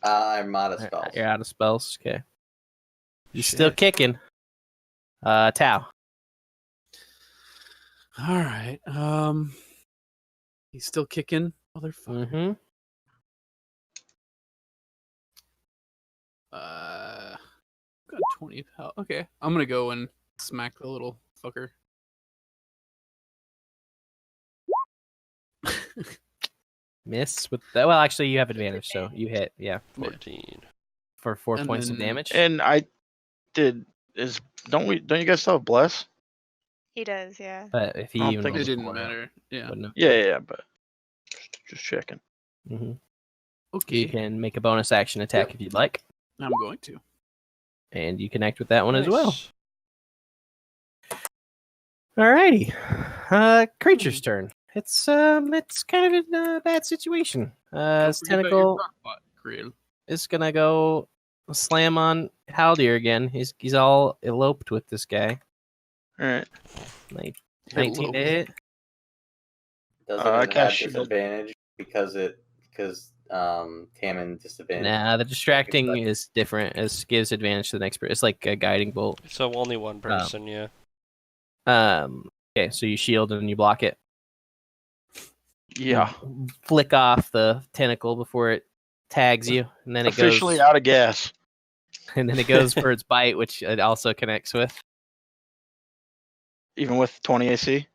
I'm out of spells. You're out of spells. Okay. You're Shit. still kicking. Tau. All right. He's still kicking, motherfucker. Mm-hmm. Got 20 health. Okay, I'm gonna go and smack the little fucker. Miss with that. Well, actually, you have advantage, so you hit. Yeah, 14. for 4 And points of then- damage. And I did. Don't you guys still have bless? He does, yeah. But if he I don't even think rolled It didn't a 4, matter. Yeah. wouldn't have. Yeah, but just checking. Mhm. Okay. You can make a bonus action attack if you'd like. I'm going to. And you connect with that one as well. Nice. Alrighty. Creature's turn. It's kind of in a bad situation. His tentacle is gonna go slam on Haldir again. He's all eloped with this guy. All right. Like 19 to hit. Does I it have cast shield. disadvantage because Tammin disadvantage? Nah, the distracting is different. It gives advantage to the next person. It's like a guiding bolt. So only one person, yeah. Okay, so you shield and you block it. Yeah. You flick off the tentacle before it tags you, and then it Officially goes out of gas. and then it goes for its bite, which it also connects with. Even with 20 AC?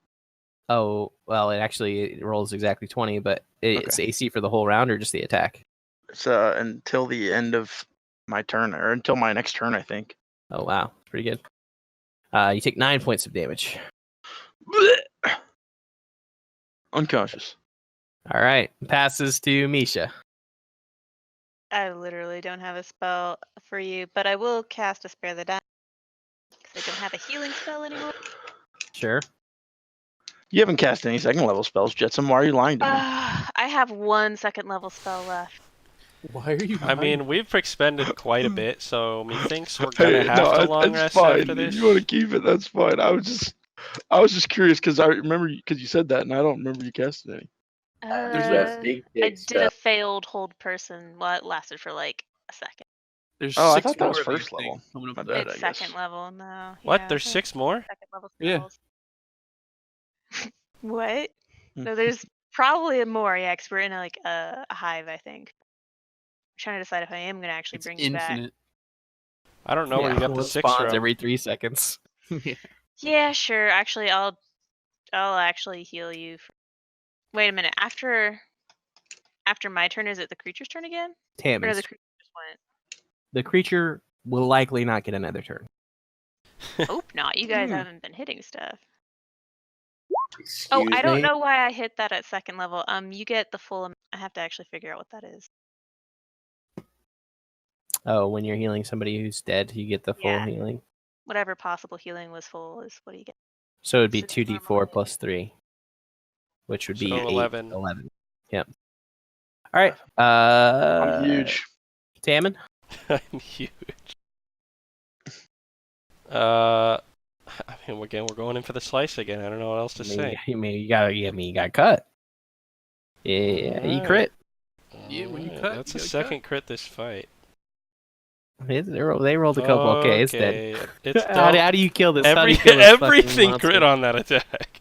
Oh, well, it rolls exactly 20, but it's AC for the whole round or just the attack? It's until the end of my turn, or until my next turn, I think. Oh, wow. Pretty good. You take 9 points of damage. Unconscious. All right. Passes to Misha. I literally don't have a spell for you, but I will cast a Spare the Dying because I don't have a healing spell anymore. Sure. You haven't cast any second level spells, Jetsam. Why are you lying to me? I have 1 second level spell left. Why are you? I mean, we've expended quite a bit, so methinks we're Hey, gonna have to long it's rest fine. after this. If you want to keep it, that's fine. I was just curious because I remember because you said that, and I don't remember you casting any. There's I did a failed hold person. Well, it lasted for like a second. There's Oh, I 6 thought that was more of these first level. things coming up My with bad. that. It's I guess. second level now. What? Yeah, There's 6 more? second level Yeah. spells. What? No, there's probably more. Yeah, because we're in like a hive, I think. I'm trying to decide if I am gonna actually It's bring you back. infinite. I don't know where you got well, the it 6 spawns from. every 3 seconds. Yeah, sure. Actually, I'll actually heal you. Wait a minute. After my turn, is it the creature's turn again? Or no, Tammin's. the creature just went. The creature will likely not get another turn. Hope not. You guys haven't been hitting stuff. Excuse I don't me? know why I hit that at second level. You get the full. I have to actually figure out what that is. Oh, when you're healing somebody who's dead, you get the full Yeah. healing. Whatever possible healing was full is what you get. So it'd be So 2d4 normally- plus 3, which would be So 11. 11. Yep. All right. I'm huge. Tammin? I'm huge. I mean, again, we're going in for the slice again. I don't know what else to say. You got cut. Yeah, you crit. Yeah, when you Alright, cut, that's you a gotta second crit this fight. They rolled a couple. Okay, it's dead. Okay, it's How dead. do you kill this? How do you kill this fucking Everything monster? crit on that attack.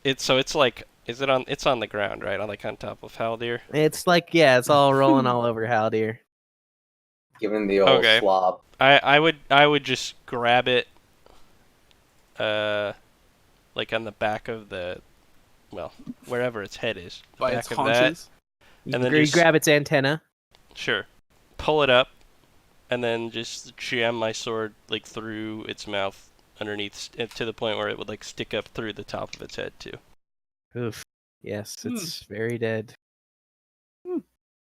It's like, it's on the ground, right? Like on top of Haldir. It's like, yeah, it's all rolling all over Haldir. Given the old Okay. slob. I would just grab it, like on the back of the, well, wherever its head is. The By back its of that. haunches. And then you just- grab its antenna. Sure. Pull it up, and then just jam my sword like through its mouth underneath to the point where it would like stick up through the top of its head too. Oof. Yes, it's very dead.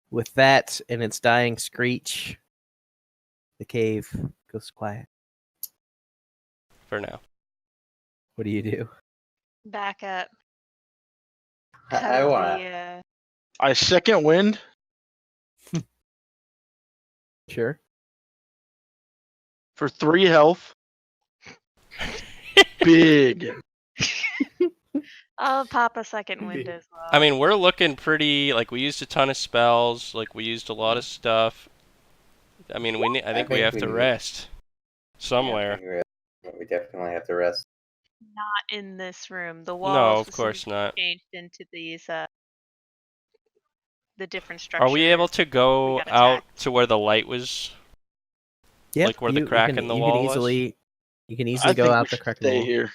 With that and its dying screech, the cave goes quiet. For now. What do you do? Back up. I wanna. I second wind. Sure. For 3 health. Big. I'll pop a second wind as well. I mean, we're looking pretty like we used a ton of spells, like we used a lot of stuff. I mean, I think we have to rest somewhere. We definitely have to rest. Not in this room. The walls. No, of course not. Changed into these the different structures. Are we able to go got out attacked. to where the light was? Yeah. Like where the crack in the wall was? You can I easily go think out we the should crack in the stay wall. here.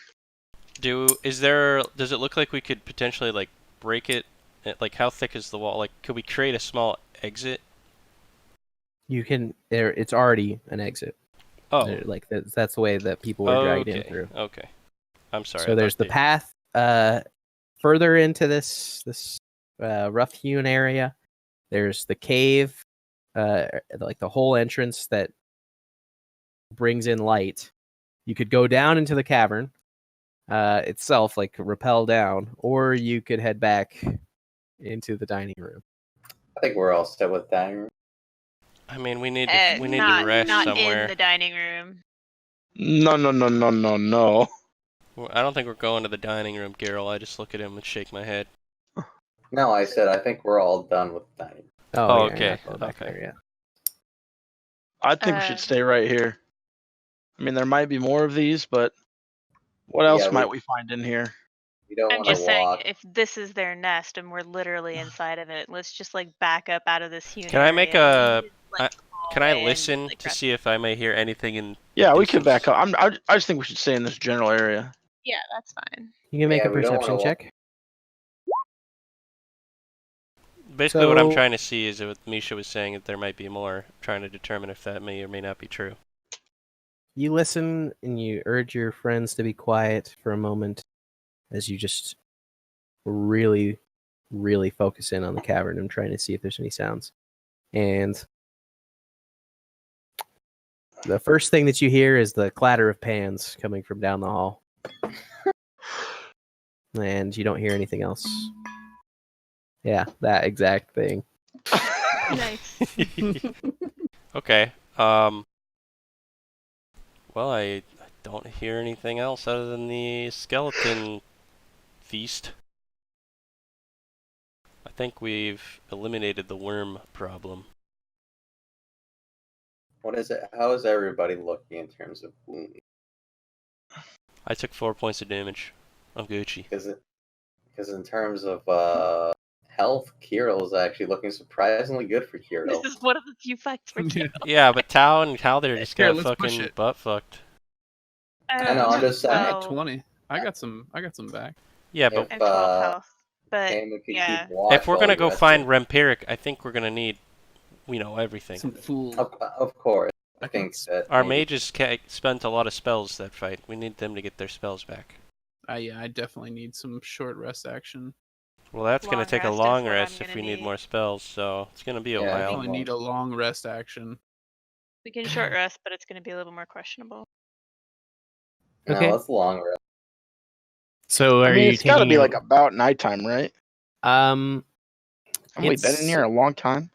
Does it look like we could potentially like break it? Like how thick is the wall? Like could we create a small exit? You can. It's already an exit. Oh, Like that's the way that people were dragged in through. Okay. I'm sorry. So there's the path further into this rough hewn area. There's the cave like the whole entrance that brings in light. You could go down into the cavern itself, like rappel down, or you could head back into the dining room. I think we're all set with dining room. I mean, we need to rest not somewhere. in the dining room. No. Well, I don't think we're going to the dining room, Geralt. I just look at him and shake my head. No, I said I think we're all done with dining room. Oh, Oh, yeah, okay, you're not going back okay. there yet. I think we should stay right here. I mean, there might be more of these, but what else might we find in here? We don't I'm want to just saying, walk. if this is their nest and we're literally inside of it, let's just like back up out of this huge Can I make area, a? Can I listen to see if I may hear anything in? Yeah, we could distance? back up. I just think we should stay in this general area. Yeah, that's fine. You can make Yeah, a we don't perception wanna walk. check. Basically, what I'm So- trying to see is what Misha was saying, that there might be more. Trying to determine if that may or may not be true. You listen and you urge your friends to be quiet for a moment as you just really, really focus in on the cavern and trying to see if there's any sounds. And the first thing that you hear is the clatter of pans coming from down the hall. And you don't hear anything else. Yeah, that exact thing. Nice. Okay. Well, I don't hear anything else other than the skeleton feast. I think we've eliminated the worm problem. What is it? How is everybody looking in terms of wounds? I took 4 points of damage. I'm Gucci. Because in terms of health, Kirill is actually looking surprisingly good for Kirill. This is one of the few fights for Kirill. Yeah, but Tao and Halder just Here, got let's push fucking it. butt fucked. I know, I'm just saying. I got Well, 20. I got some back. Yeah, but I have 12 health. But Kane could yeah. keep watch if we're while gonna we go rest find it. Rempiric, I think we're gonna need, everything. Some fool. Of course, I I think think that Our maybe- mages spent a lot of spells that fight. We need them to get their spells back. Yeah, I definitely need some short rest action. Well, that's gonna Long take a rest is long what I'm rest if gonna we need need. more spells, so it's gonna be a Yeah, I I while. think- definitely need a long rest action. We can short rest, but it's going to be a little more questionable. No, Okay. that's long rest. So I are mean, you it's got to taking be a- like about nighttime, right? Haven't Haven't we been in here a long time?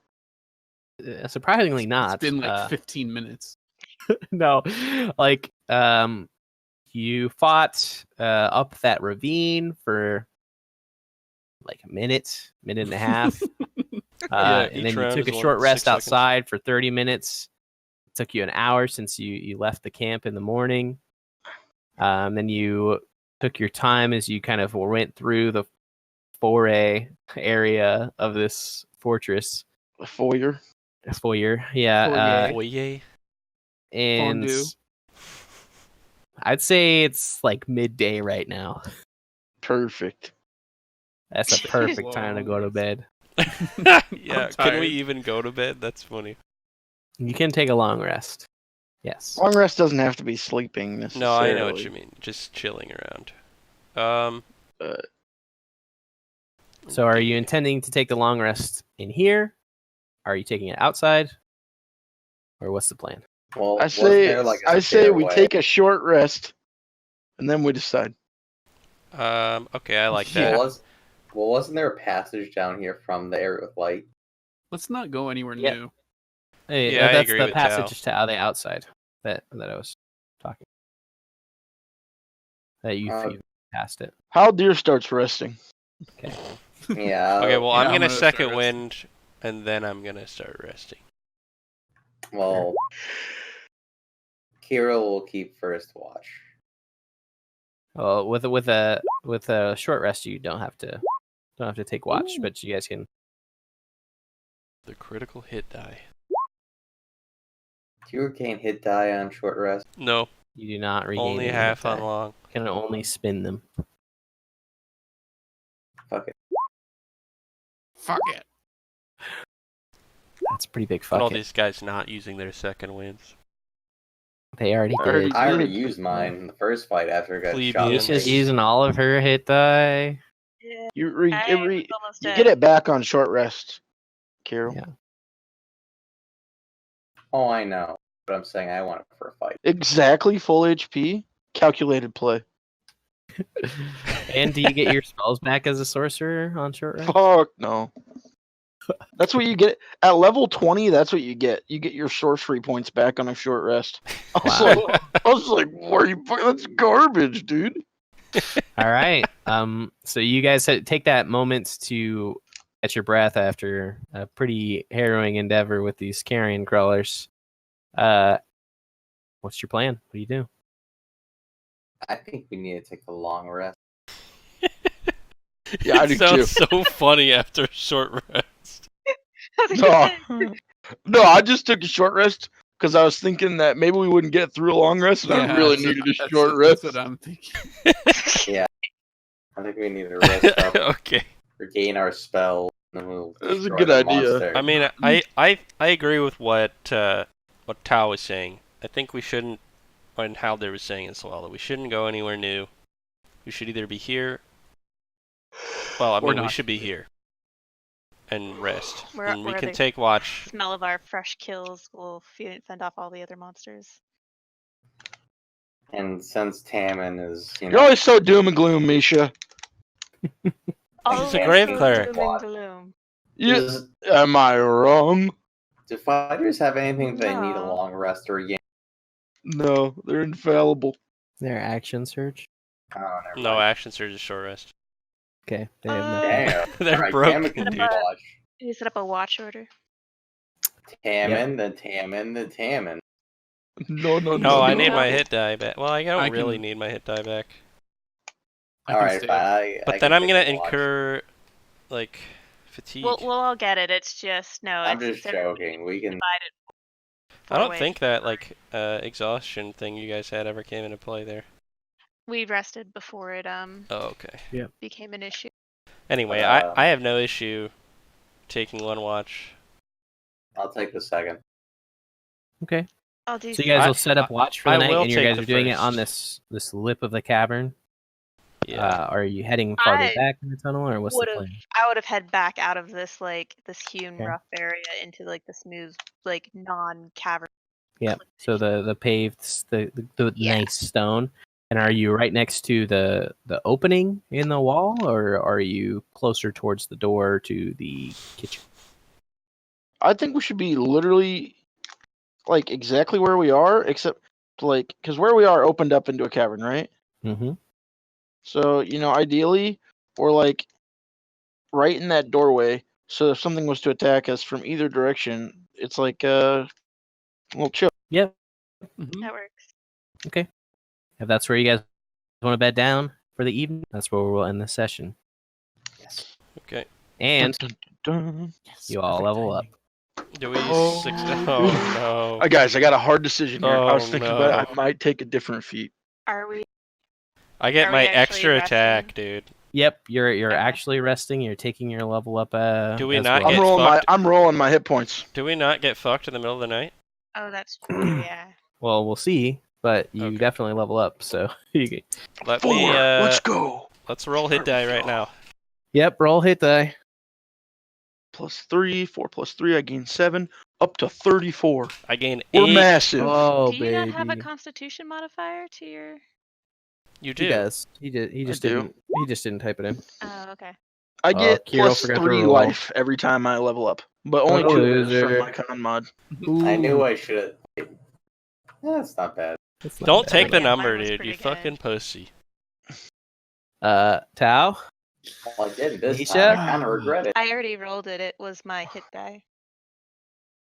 surprisingly not. It's been like 15 minutes. No, like you fought up that ravine for like a minute and a half. Yeah, And each then you round took a is short 6 rest seconds. outside for 30 minutes. It took you an hour since you left the camp in the morning. Then you took your time as you kind of went through the foray area of this fortress. A foyer. Foyer, yeah. Foyer. And Fondue. I'd say it's like midday right now. Perfect. That's a perfect time to go to bed. Yeah, I'm can we tired. even go to bed? That's funny. You can take a long rest. Yes. Long rest doesn't have to be sleeping No, necessarily. I know what you mean. Just chilling around. So are you intending to take the long rest in here? Are you taking it outside? Or what's the plan? Well, I wasn't say there, like, a I say we stairway? take a short rest, and then we decide. Okay, I like Yeah. that. Well, wasn't there a passage down here from the area with light? Let's not go anywhere Yeah. new. Hey, Yeah, I that's agree the with passage to the outside that I was talking. That you passed it. How deer starts resting? Okay. Yeah. Okay, well, Yeah, I'm I'm gonna gonna second start resting. wind, and then I'm gonna start resting. Well, Kira will keep first watch. Well, with a short rest, you don't have to take watch, Ooh. but you guys can. The critical hit die. Kira can't hit die on short rest. No, You do not regain. only any half hit on die. long. You can only spin them. Fuck it. Fuck it. That's a pretty big But all fuck. It. these guys not using their second winds. They already Already did. I already did. used mine in the first fight after I got Plebeians. shot. in the Misha's face. using all of her hit die. Yeah. You I was almost you dead. get it back on short rest, Carol. Yeah. Oh, I know. But I'm saying I want it for a fight. Exactly, full HP, calculated play. And do you get your spells back as a sorcerer on short rest? Fuck no. That's what you get at level 20. That's what you get. You get your sorcery points back on a short rest. I was like, "Where you? That's garbage, dude." All right. So you guys take that moment to catch your breath after a pretty harrowing endeavor with these carrion crawlers. What's your plan? What do you do? I think we need to take a long rest. Yeah, I do It sounds too. so funny after a short rest. No, I just took a short rest because I was thinking that maybe we wouldn't get through a long rest, and I really needed a short rest. That's what I'm thinking. I think we need to rest up, Okay. regain our spell, and then we'll That's a destroy good the idea. monster. I mean, I agree with what Tao was saying. I think we shouldn't, and how they were saying as well, that we shouldn't go anywhere new. We should either be here. Well, I Or mean, we not. should be here and rest, Where- and we where can they- take watch. Smell of our fresh kills will fend off all the other monsters. And since Tammin is, You're always so doom and gloom, Misha. Always a grave so cleric. doom and gloom. Am I wrong? do fighters have anything they need a No. long rest or regain? No, they're infallible. Their action surge. Oh, never No mind. action surge is short rest. Okay. They have nothing. Damn. They're Alright, broken, Tammin can dude. watch. You set up a watch order. Tammin, then Tammin, then Tammin. No. No, I need no. my hit die back. Well, I don't I really can- need my hit die back. I can Alright, stay fine. up. But I then can I'm gonna take a watch. incur, like, fatigue. We'll all get it. It's just no. I'm it's just joking. We can. divided. I don't ways. think that, like, exhaustion thing you guys had ever came into play there. We rested before it Oh, okay. became an issue. Anyway, Um, I have no issue taking one watch. I'll take the second. Okay. I'll do. So you guys I- will set up watch for the I night, will and you take guys the are doing it on first. this lip of the cavern. Yeah. Are you heading farther I back in the tunnel, or what's the would've- plan? I would have head back out of this this hewn Okay. rough area into the smooth non-cavern. Yeah. So the paved, the Yeah. nice stone. And are you right next to the opening in the wall, or are you closer towards the door to the kitchen? I think we should be literally like exactly where we are, except like because where we are opened up into a cavern, right? Mm-hmm. So ideally, we're like right in that doorway. So if something was to attack us from either direction, it's like a little chill. Yep. That works. Okay. If that's where you guys want to bed down for the evening, that's where we'll end the session. Yes. Okay. And Dun, dun, dun. you all level up. Do we Oh. Oh no. Guys, I got a hard decision here. I was Oh, thinking about it. no. I might take a different feat. Are we? I get Are my we actually extra resting? attack, dude. Yep, you're Okay. actually resting. You're taking your level up. Do we as not well. get fucked? I'm rolling my hit points. Do we not get fucked in the middle of the night? Oh, that's true. Yeah. Well, we'll see. But you Okay. definitely level up. So you can... Let 4. me Let's go. let's roll hit die right now. Yep, roll hit die. +3, 4 + 3. I gain 7, up to 34. I gain We're 8. massive. Oh, Do you not have a baby. Constitution modifier to your? You do. He does. He did. He just do. didn't. He just didn't type it in. Oh, okay. I get Kiro forgot to +3 roll. life every time I level up, but only Oh, 2 is loser. from my con mod. I knew Ooh, I should have. That's not bad. that's not Don't bad. take the Yeah, mine number, was dude. pretty You good. fucking pussy. Tao. Well, I did this Nisha? time. I kind of regret it. I already rolled it. It was my hit die.